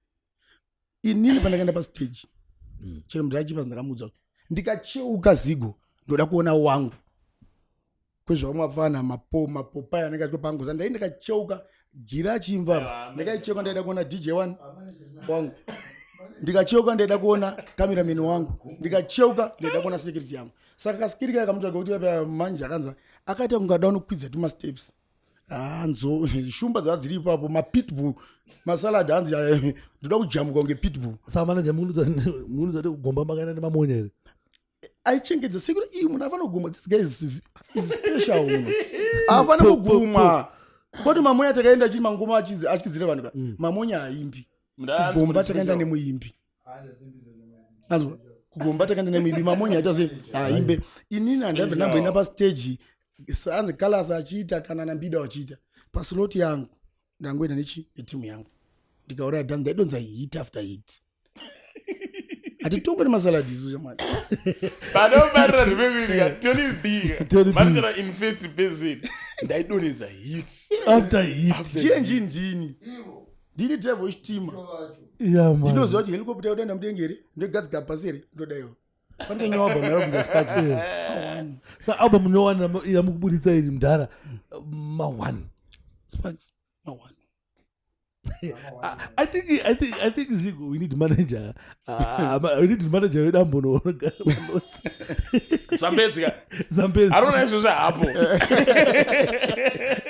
inini pandakaenda pastage chero mudhara chipas ndakamudza ndikacheuka Zigo ndoda kuona wangu kwezvavamwe vafana mapopai anenge atiko pangoza ndai ndikacheuka gira chimva ndakaicheuka ndaida kuona DJ1 wangu ndikacheuka ndaida kuona cameraman wangu ndikacheuka ndaida kuona security yangu saka kasikirika kamutsvaga kuti pa manje akanza akaita kungada nokwidza tuma steps nzo shumba dzadziri ipapo mapitbull masalad hanzi ndoda kujamuka kunge pitbull saka manager munhu kugomba makaenda nemamonyere aichengedza sekuru iyi munhu afana kuguma this guy is special munhu afana kuguma koti mamonya takaenda chii mangoma achidzira vanhu ka mamonya haimbi kugomba takaenda nemuimbi anzwa kugomba takaenda nemuimbi mamonya achaze haimbe inini handabve ndamboenda pastage sanzi Colors achiita kana Nambida wachiita paslot yangu ndangoenda netimu yangu ndikaura done that donza hit after hit atitongo nemasalad isu chamwadi panobarira rivevivika tonibhiga manitara in first person ndaidonedza hits after hit chenji ndini ndini drive wechitima ndinoziva kuti helicopter yodaenda mudengere ndogadzika pasi here ndodaiwo fanike nyoba mnarovinga sparks sa album nowana yamukubuditsa iri mudhara ma1 sparks ma1 I think Zico, we need manager. We need manager with Ambono. Zambezi. I don't know if it's Apple.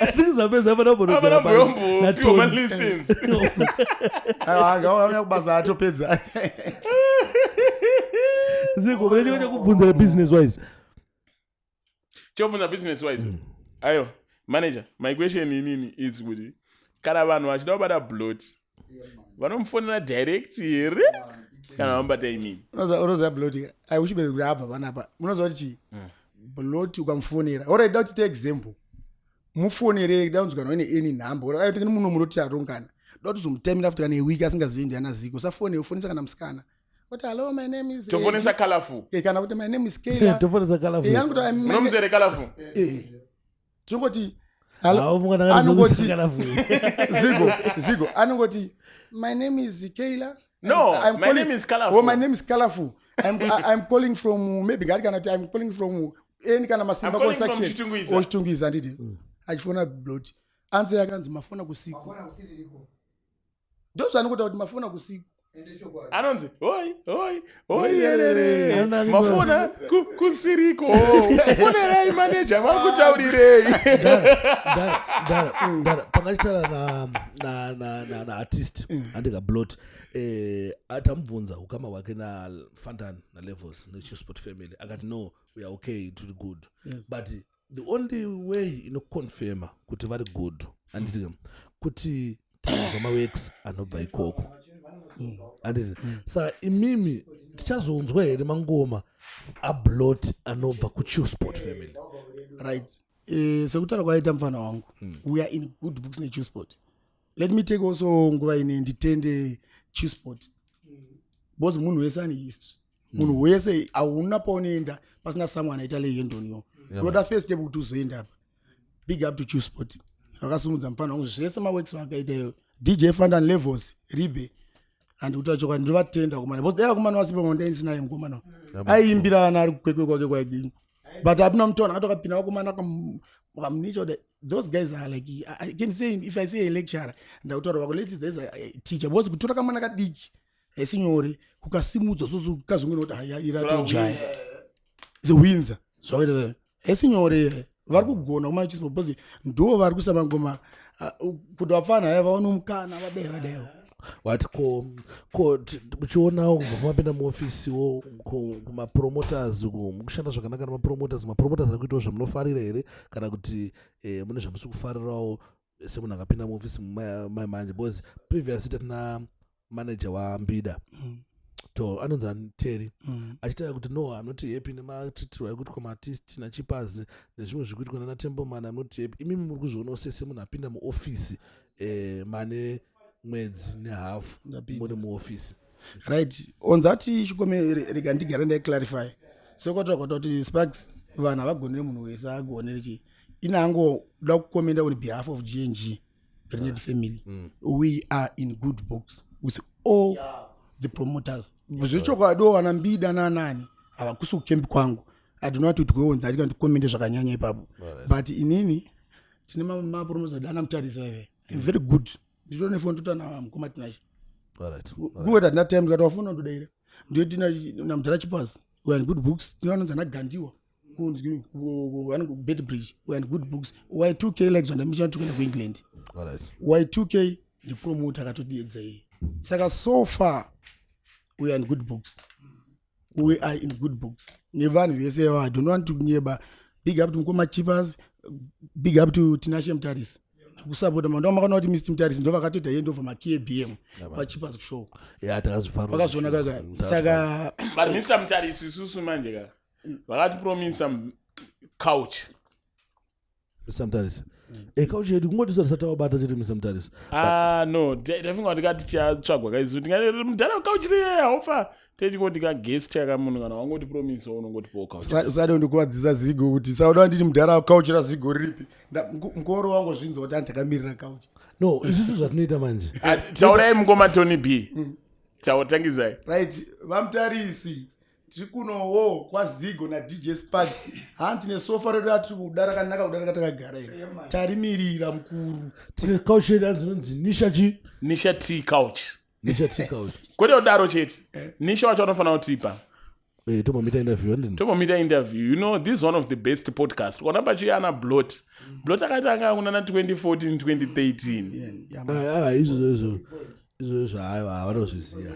I think Zambezi have an Ambono. Pure man listens. I go on bazaar to pizza. Zico, when you go to business wise. Chop on business wise. Ayo, manager. My question is with kana vanhu vachida kubata Blot vanomufonera direct here kana vambata imini unoziva Blot aiuchibe kuti abva panapa unoziva kuti chii Blot ukamufonera alright da kuti ta example mufonere da unzwa kana une any number ayo tini munhu munoti arongana da kuzomutemira after kana week asingazoendi ana Zico safone ufonesa kana musikana kuti hello my name is tofonesa colorful kana kuti my name is Kayla tofonesa colorful yani kuti unomuzere colorful tinongoti anongoti Zico anongoti my name is Kayla. No, my name is colorful. Oh, my name is colorful. I'm calling from maybe I'm calling from any kind of masimba construction or Chitungwiza ndidi achifona Blot answer yakanzi mafona kusiku ndozvani kuti mafona kusiku anonzi oi mafona kusiriko fonerai manager vakutaurirei dara pakachitara na artist andika Blot atamubvunza ukama hwake naFantan naLevels neChillsport family akati no we are okay too good but the only way inoconfirma kuti vari good anditi kuti tamaworks anobva ikoko anditi saka imimi tichazonzwa here mangoma aBlot anobva kuChillsport family right sekutaura kwaita mufana wangu we are in good books neChillsport. Let me take also nguva ine nditende Chillsport because munhu wese ane history munhu wese hauna paunoenda pasina someone aita lehendoniyo unoda first step kuti uzoenda apa big up to Chillsport vakasumudza mufana wangu zvese maworks vakaita iyo DJ Fandan Levels Ribe and utachoka ndivatenda kumana because dai kumana wasipa mondaini sinaye mkomana aiimbirana ari kukwekwe kwake kwaidini but apina mutona akatoka pina wakomana wakamnicho those guys are like I can say if I say a lecturer ndautaura wako let's there's a teacher because kutora kamwana kadiki esinyore kukasimudzwa sozo kazungino kuti haya iratojaya the winzer so esinyore vari kugona kuma Chillsport because ndo vari kusama ngoma kuti vafana haya vaonomukana vadeo wati ko uchiona mapinda muofisiwo kumapromoters mukushanda zvakanaka namapromoters ari kuitawo zvamunofarira here kana kuti mune zvamusi kufarirawo semunhu akapinda muofisi manje because previous tatina manager wambida to anonzi Terry achitaura kuti no I'm not happy nematitirwa ekuti kwamaartist nachipazi nezvimwe zvikuitwa nanaTemboman I'm not happy imimi muri kuzvionawo sese munhu apinda muofisi mane mwedzi nehafu muri muofisi right on that chikome rega ndigara ndaiclarify sokotaura kuti Sparks vanhu havagoneri munhu wese agoneri chi inango da kukomenda on behalf of GNADE family we are in good books with all the promoters zvechokwadi wana mbida nanani havakusi kukembi kwangu I do not to go on that kind of comment zvakanyanya ipapo but inini tine mapromoters dana Mutarisi wewe very good nditone phone tutana mukoma Tinashe alright kuweta ndina time ndikatofuna ndodaira ndiyo tina namudhara chipasi we are in good books tinowanza nagandiwa kunzwi wani ku Bedbridge we are in good books Y2K like zvandamisha tukenda ku England alright Y2K the promoter akatodiedzei saka so far we are in good books we are in good books nevanhu vese I don't want to neighbor big up to mukoma Chippers big up to Tinashe Mutarisi kusapota mando makana kuti Mr Mutarisi ndo vakatoita yendo for KBM paChippers show takazvifarira vakazviona kaka saka but Mr Mutarisi susu manje ka vakati promise some couch Mr Mutarisi culture yedu kungoti tisatawabata chete Mr. Mutarisi. No, ndafunga kuti kati chatsvagwa kaizu tingati mudhara culture haufa techingoti kaguest chakamunhu kana wangoti promise unongoti po culture. Usade ndikuwadzisa Zigo kuti sauda nditi mudhara culture Zigo ripi. Mukoro wangu zvinzo kuti ndakamirira culture. No, isusu zvatunoita manje. Taurai mungoma Tony B. Tautangizai. Right, vamutarisi. Tiri kunowo kwaZigo naDJ Sparks. Handine sofa redu atiri kudara kanaka kudara katakagara ire. Tarimirira mukuru. Tine culture yedu anzinonzi Nisha Tea Couch. Nisha Tea Couch. Kwete udaro chete. Nisha wacho anofana kutipa. Tomomita interview ndini. Tomomita interview. You know, this is one of the best podcasts. Kona pachiana Blot. Blot akatanga kuna na 2014 2013. Izvo havanozviziva.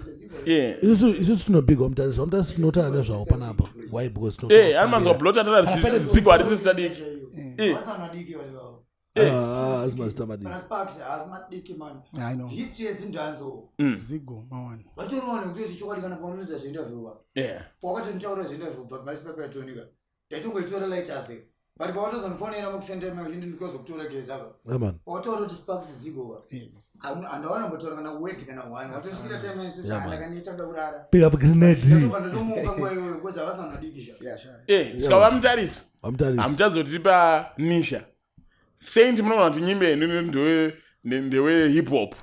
Isusu tinobhiga Mutarisi tinotana nezvavo panapa. Why? Because anomanzwa Blot atara Zigo harisi stadiki. Azimazita madiki. I know. History yezindanzo. Zigo mawani. Vatoriwana kuti tichokwadi kana paunodza zvindaviwa. Wakati ntaura zvindaviwa pamasipepa yatonika. Yatongoitora lightase. But paunozonifonera mukusenda machindi ndikozokutora gezaka. Amen. Wataura kuti Sparks Zigo. Andawana mbotora kana weight kana wani. Watosvikira time yanzu zvakanita ndaurara. Pick up grenade. Ndomuka mwayo kweza vasana nadikisha. Sikava Mutarisi. Hamuchazotipa Nisha. Saint munoona kuti nyimbo yenu ndewe hip hop.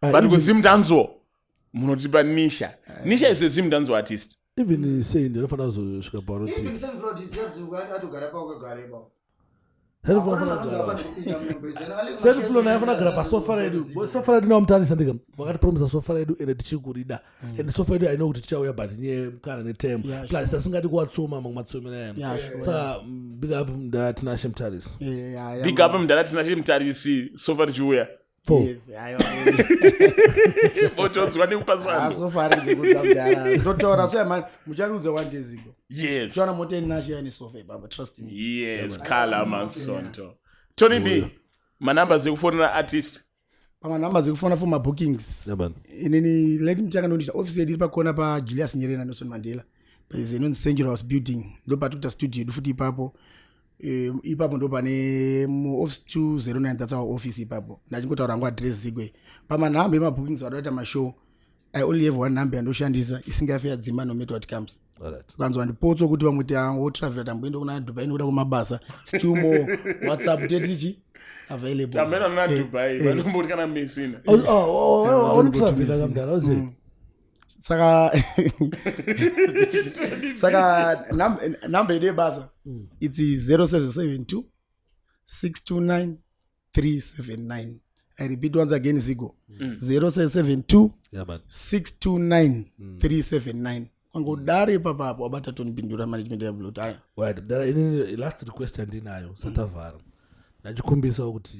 But kuzimudanzo munotipa Nisha. Nisha is a zimudanzo artist. Even saying the reference to Shikabaro. Even some Blot deserves to gara pa gareba. Self-flow na yafana gara pa sofa redu. Sofa redu na Mutarisi andika. Wakati promise sofa redu ene tichikurida. And sofa redu I know kuti tichauya but nye mkana ne term. Plus tasingati kuwatsoma matsoma na yam. Saka big up mdala Tinashe Mutarisi. Big up mdala Tinashe Mutarisi sofa tichiuya. Yes, Ochodzwa nekupasana. So far ndikudza mudhara. Ndotaura so man mucharudza one day Zigo. Yes. Tiona moto Tinashe yani sofa baba, trust me. Yes, Kala Mansonto. Tony B, manamba zekufonera artist. Pama namba zekufona for my bookings. Inini let me chaka ndondisha office yedu pakona pa Julius Nyerere na Nelson Mandela. Is a non-St. House building. Ndo patuta studio dufuti ipapo. Ipapo ndo pane mu office 209 that's our office ipapo. Ndachingotaura rangu address Zigwe. Pama namba ema bookings wadaita mashow. I only have one number andoshandisa isingafe yadzima no matter what comes. Alright. Kwanza ndipotso kuti vamwe tango travel tamboenda kuna Dubai nokuda kumabasa. Stumo WhatsApp tetichi available. Tamena na Dubai vanomboti kana mesina. On travel kamdala uze. Saka number ide basa. It's 0772 629 379. I repeat once again Zigo. 0772 629 379. Angodari papa wabata tonipindura management ya Blot. Right, last request andinayo satavara. Ndachikumbisa kuti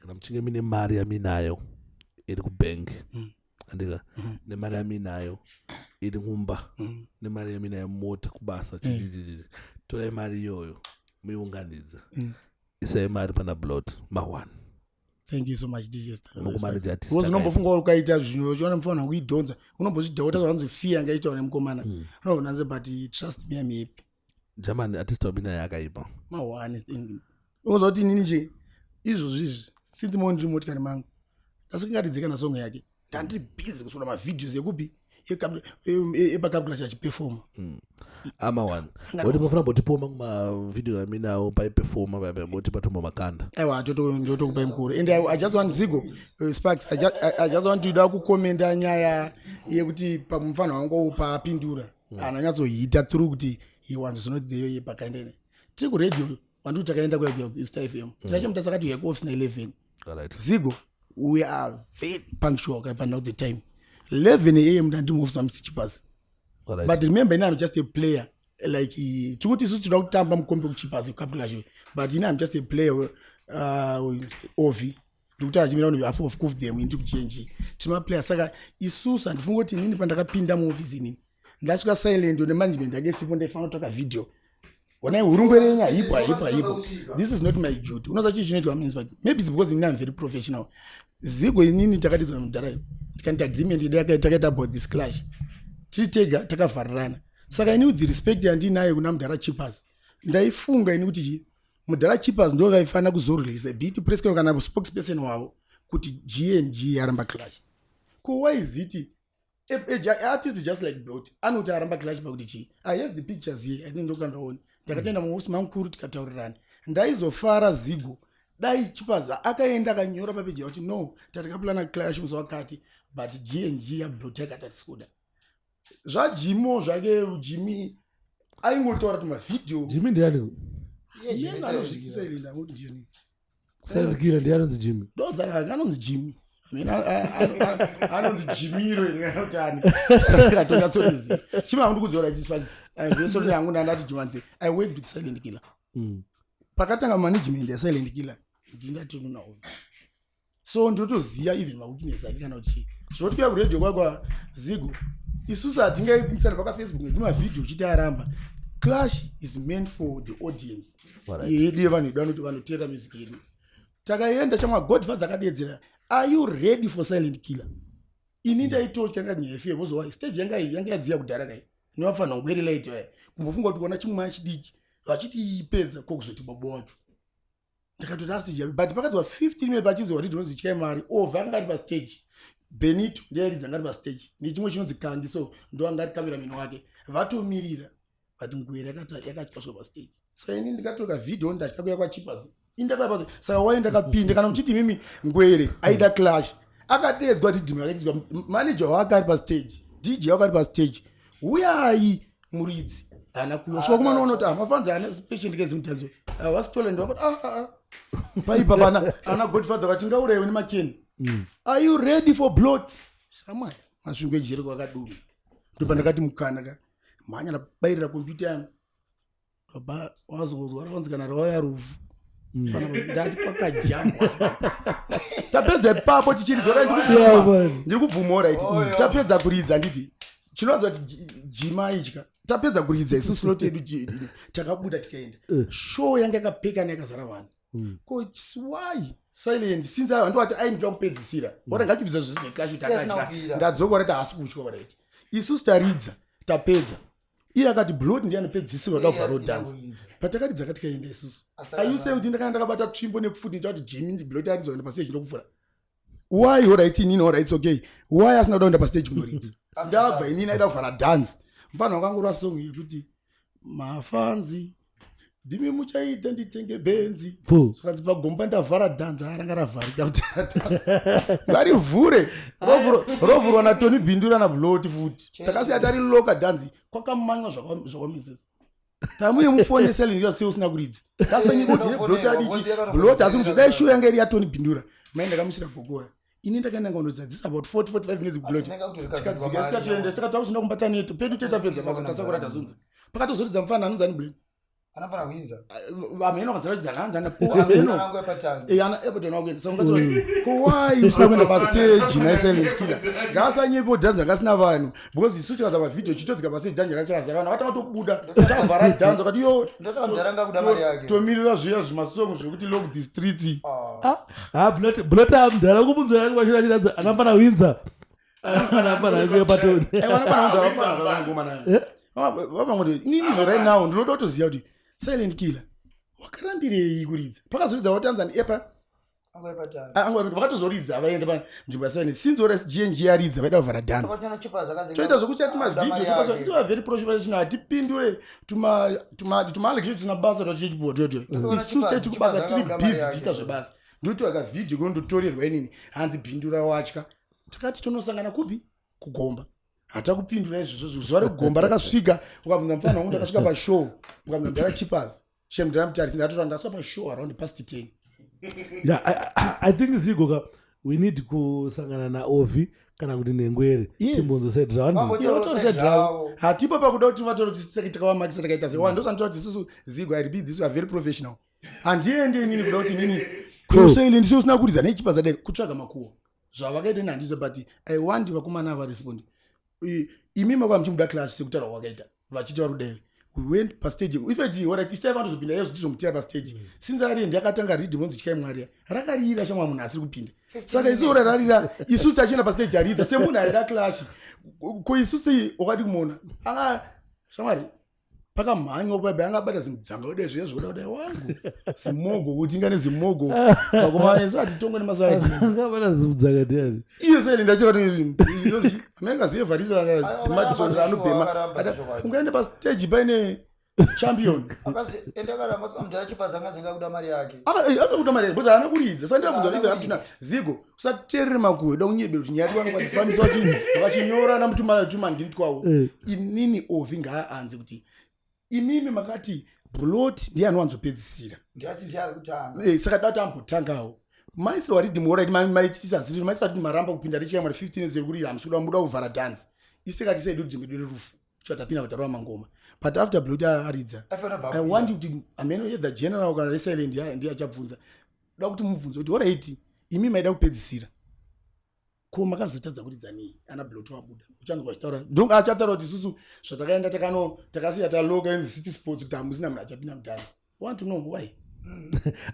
kana mchinge mine mari yaminayo iri ku bank. Andika nemari yaminayo iri ngumba. Nemari yaminayo mota kubasa chichichichi. Tora mari yoyo muiunganidza. Isa mari pana Blot ma1. Thank you so much DJ Star. Nokumanidza artist. Because unombofunga ukaita zvinhu zviona mufana kuidonza. Unombozvidhota zvanzi fear ngaita nemukomana. No nanze but trust me I'm happy. German artist wabina yakaipa. Ma1 thing. Uzoti nini nje? Izvozvi. Since mondri motikari mangu. Tasingatidzika na song yake. Ndandiri busy kusona ma videos ekupi. Epakabula chiperform. Ama1. Woti mufuna botipoma kuma video yaminawo paiperforma baba boti patombo makanda. Aiwa ndotokupa mkuru. And I just want Zigo Sparks I just want to comment nyaya yekuti pamufana wangu papindura. Ananyatsohita through kuti he wants not the pakaendene. Tiri ku radio wandu takaenda kwa Star FM. Tinashe Mutarisi yako office na 11. Alright. Zigo we are very punctual but not the time. 11 am ndandimo office na chipas. But remember now I'm just a player. Like chukuti suti ndakutamba mukombe kuchipas capital. But I'm just a player ovi. Ndikuti achimira uno afu of them into change. Tima player saka isusu andifunga kuti nini pandakapinda mu office nini. Ndasvika silent ne management yake sipo ndefana kutoka video. When I urungwerenya hipo. This is not my duty. Unoza chichinoitwa means but maybe it's because I'm very professional. Zigo inini takatidwa mudhara. Tikandi agreement yakaita about this clash. Titega takavharirana. Saka ini with the respect yandinayo kuna mudhara chipas. Ndaifunga ini kuti mudhara chippers ndo vaifana kuzorelease beat president kana spokesperson wavo kuti GNG yaramba clash ko why is it artist just like Blot anoti aramba clash pakuti chi I have the pictures here I think ndokandaona takatenda muhosi mankuru tikataurirana ndaizofara zigo dai chippers akaenda akanyora papeji kuti no tatakapulana clash musi wakati but GNG ya Blot yakatatisikuda zvajimo zvake Jimmy aingotaura kuti mavideo Jimmy ndiani anozvitisa ile ndamuti ndiyani Silent Killer ndianonzi Jimmy ndozara anonzi Jimmy anonzi Jimiro ingatani saka tokatsozi chima andu kudzora chifaki vhesoro yangu ndati jimanze I work with Silent Killer pakatanga management ya Silent Killer ndindati unawo so ndotoziya even maweakness ake kana kuti zvoti kuya radio kwakwa zigo isusu atingaitsana paka Facebook ndima video chiti aramba clash is meant for the audience yedu vanhu vanoti vanotera music yedu takaenda chamwa Godfather akadedzera are you ready for Silent Killer ini ndaitoka nganyefe bozwa stage yanga yadziya kudhara kai nofana ngwerela ito kumbofunga kuti kuona chimwe chidiki vachiti ipedza kokuzoti bobo wacho ndakatoti asije but pakadzwa 15 minutes pachizwa kuti ndonzi chike mari over ngari pa stage Benito ndiye ngari pa stage ni chimwe chinonzi kangi so ndo angari cameraman wake vatomirira but ngwere yakachoswa pa stage sasa ini ndikatoka video ndachikakuya kwa chippers indakapa saka waenda kapinde kana mchiti mimi ngwere aida clash akadedzwa kuti dimira akati manager wakati pa stage DJ wakati pa stage uyai muridzi ana kuyoswa kuma nono kuti mafanza ana special ngezi mtanzo wasitola ndo wakati paipa bana ana Godfather vati ngaurewe ni makeni are you ready for Blot samai masungwe jere kwakaduru ndo pandakati mukana ka manya na bairira computer yangu baba wazozwa rakonzikana rawaya rufu ndati kwakajamba tapedza papo tichiri dzora ndiri kubvumora iti tapedza kuridza nditi chinonzwa kuti jima ichika tapedza kuridza isusu Blot yedu takabuda tikaenda show yanga yakapeka yakazara vanhu ko why silent since ndo ati aindoda kupedzisira ora ngachibvisa zvese clash takatya ndadzokora kuti hasi kutya right isusu taridza tapedza iye akati Blot ndiye anopedzisirwa da varo dance patakaridza katikaenda isusu ayuse kuti ndakanga ndakabata tsvimbo nefuti ndati Jimmy ndi Blot arizo enda pa stage ndokufura why alright inini alright okay why asina kuenda pa stage kunoridza ndabva inini aida kuvhara dance mfana wakangorwa song yekuti mafanzi ndimi muchaita nditenge benzi saka pagomba ndavhara dance aranga ravharika mutata ngari vhure rovhurwa na Tony Bindura na Blot futi takasiya tari loka dance kwakamanywa zvakwamisesa tamune mufone selling yo usina kuridza kasanye kuti Blot adichi Blot asi dai show yanga iri ya Tony Bindura maenda kamisira gogora ini ndakaenda ngondodzadzisa about 40-45 minutes Blot tikadzika tikatoenda tikatausina kumbata neto pedu tetapedza basa tasakura tazunza pakatozoridza mfana anonzani blame anapana kuinza ameno kazara dzananza po ameno nangu epatanga ana epatanga wakenda so ngatori ko why usina kwenda pa stage na Silent Killer ngasa nyepo dance ngasina vanhu because isuti kaza pa video chitodzika pa stage dance rachazara vanhu vatatobuda chavhara dance kati yo ndosaka mdaranga kuda mari yake tomirira zviya zvimasongo zvekuti lock the streets Blot amdara kubunzwa yake kwashira chiradza anapana winza anapana yake patoni anapana winza vafana ngoma nayo vamwe nini zvo right now ndinoda kutoziva kuti Silent Killer wakarambirei kuridza pakazoridza watanzania epa vakatozoridza vaenda panzvimbo ya Silent since ora GNG yaridza vaida kuvhara dance toita zvokuti mavideo siva very professional hatipindure tumaalection tina basa tachechibhototo isu teti kubasa tiri busy tiita zvebasa ndoti akavideo kondotorerwa inini hanzi bhindura watya takati tonosangana kupi kugomba hatakupindura izvozvo zuva rekugomba rakasvika ukabvunza mufana wangu ndakasvika pashow ukabvunza mdara chippers Tinashe Mutarisi ndatoda ndasvika pashow around past 10 yeah I think zigoka we need kusangana na Ovi kana kuti nengwere timbonzo set round hatipo pakuda kuti vatoro tikawamakisa takaita se wando sanoti kuti isusu zigo I repeat this we are very professional handiende inini kuda kuti inini kusoile ndisi usina kuridza nechippers ade kutsvaga makuwa zvavakaita nhandizo but I want vakomana varespondi imi makwa mchimuda class sekutaura wakaita vachita rudeve we went pa stage if it what I stay vanhu zopinda yezo tizomutira pa stage since ari ndakatanga read monzi chikai mwari rakarira shamwa munhu asiri kupinda saka isu rarira isu tachina pa stage aridza semunhu aida class ko isu wakati kumona anga shamwari pakamhanya kupa angabata zimudzanga kudai zviya zvokuda kudai wangu zimogo kuti ingane zimogo pakumaesati tongo nemasalad angabata zimudzanga ndiani iye sele ndachoti mengaziye vharisa zimadisoni anobhema ungaende pastage paine champion endakaramba samjara chipazanga zingakuda mari yake akakuda mari yake haana kuridza sandirakunza kuti aptina zigo usateerere makuhwe da kunyebera kuti nyari wangu kwatifambiswa chinhu vakachinyora namutuma ndini kwawo inini ovi ngaaanze kuti imimi makati Blot ndiye anowanzopedzisira ndiasi ndiari kutanga saka dati ambotangawo maisiro waridhimu oraiti maititisaziri maisiro ati maramba kupinda richiyamwari 15 years yekuri hamusikuda muda kuvhara dhanzi isikati saidu kuti ndimedere rufu chatapinda vatarwa mangoma but after Blot aridza I want you to ameno the general kana resilient ndiye achabvunza da kuti mubvunze kuti oraiti imi maida kupedzisira ko makazotadza kuti dzani ana Blot wabuda uchanzwa chitaura donc achataura kuti isusu zvatakaenda takasiya taloka in city sports kuti hamuzina munhu achapinda mudhani want to know why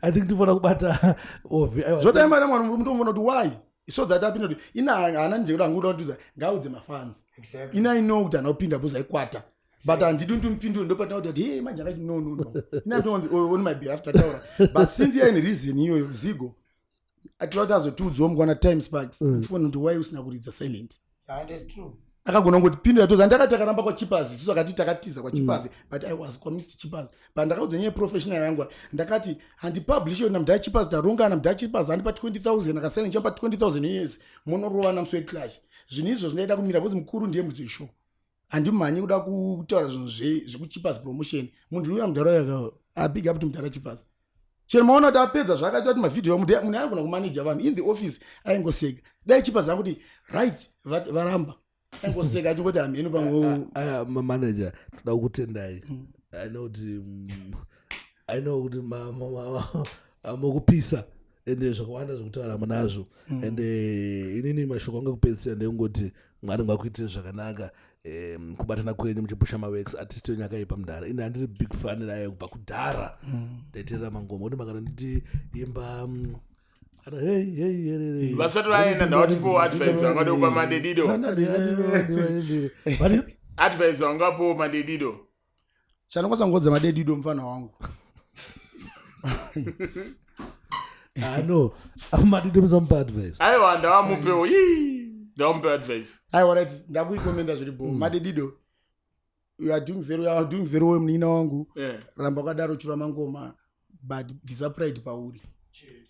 I think tifana kubata ovi zvodaimana mwana mutomvona kuti why so that apinda kuti ina hana njekuda nguda kutiza ngaudze mafans ina ino kuti ana kupinda bhoza ikwata but handidi ndimpindure ndopata kuti hey manje akati no ina on my behalf tataura but since yaine reason iyoyo zigo atirati azotiudzawo mukwana time sparks tifona kuti why usina kuridza silent and it's true akagona ngoti pindura toza ndakati akaramba kwa chipazi isusu akati takatiza kwa chipazi but I was kwa Mr. Chipazi but ndakaudza nyaya professional yangu ndakati handipublish na mdara chipazi taronga na mdara chipazi handipa 20,000 akasela njamba 20,000 years monorowa na mswe clash zvinhu izvo zvinoita kumira bvudzi mukuru ndiye mudzi show handimhanyi kuda kutaura zvinhu zvekuchipazi promotion munhu uya mudara yaka big up to mdara chipazi chero maona kuti apedza zvakaita kuti mavidhiyo munhu anogona kumaneja vanhu in the office aingoseka dai chipazi akuti right varamba angoseka achingoti hamheni pamwe manager toda kukutendai I know kuti mokupisa ende zvakawanda zvokutaura munazvo ende inini mashoko anga kupedzisira ndekungoti mwari ngakuitire zvakanaka kubatana kwenyu muchipusha maworks artist wenyu akaipa mudhara ine handiri big fan naye kubva kudhara ndaiteerera mangoma kuti makanonditi imba vasati vaenda ndawatipo advice wangatopa madedido advice wangapo madedido chanokwasangodza madedido mufana wangu no madedido musamupa advice aiwa ndavamupewo ndamupe advice aiwa right ndakuikomenda zviripo madedido you are doing very well munina wangu ramba wakadaro chura mangoma but bvisa pride pauri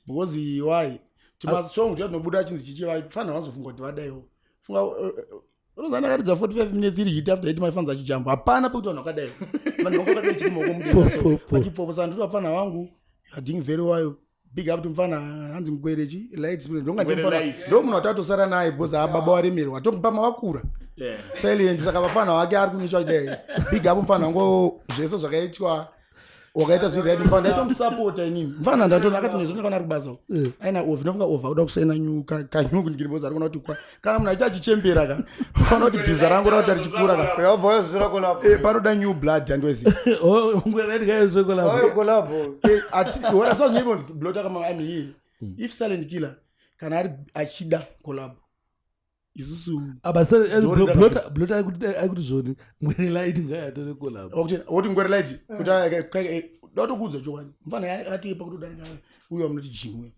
because why timasong tinobuda chinzi chichiva fana vazofunga kuti vadaiwo funga unozana karidza 45 minutes iri hit after hit my fans achijamba hapana pekuti vanhu vakadaiwo vanhu vakadai chiri maoko mudenga vachipfofosa ndiri vafana vangu you are doing very well big up to mfana hanzi mugwerechi light spirit ndongati mfana ndo munhu watatosara naye because ababa waremerwa tomupa mawakura silent saka vafana vake ari kunisha kudai big up mfana wangu zvese zvakaitwa wakaita zviread mfana ndaito musapota inini mfana ndatona akati nezvona kana ari kubasa aina ovi nofunga ova kuda kusaina nyuka kanyuku ndikiriboza ari kuona kuti kwa kana munhu aita achichembera ka fana kuti bhiza rangu rauti richikura ka yakabva yazvira kolabo panoda new blood handwezi ngweraiti kaizve kolabo ati wara so nyebo Blot kama I'm here if silent killer kana ari achida collab isusu Blot akuti zvoni ngwerelaiti ngayatore collab okuti ngwerelaiti kuti datokudza chokwadi mfana yakatipa kuti udana uyo munoti jimwe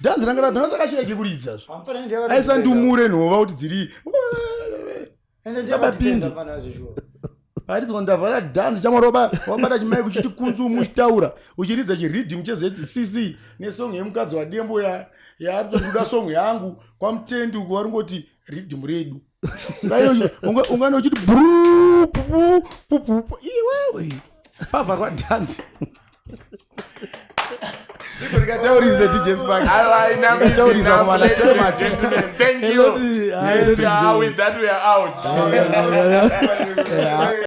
dhanzi ranga radhana sakashaya chekuridza zvo aisandumure nhova kuti dziri ndabapinda arizwa ndavhara dhanzi chamaroba wabata chimai kuchiti kunzumu uchitaura uchiridza chiridhimu chezcc nesong yemukadzi wadembo yaaritoduda song yangu kwamutendi uku waringoti ridhimu redu ungano uchiti pupupupupu iwewe favha kwadhanzi ndikataurize DJ Sparks ndikatauriza kumana temati thank you with that we are out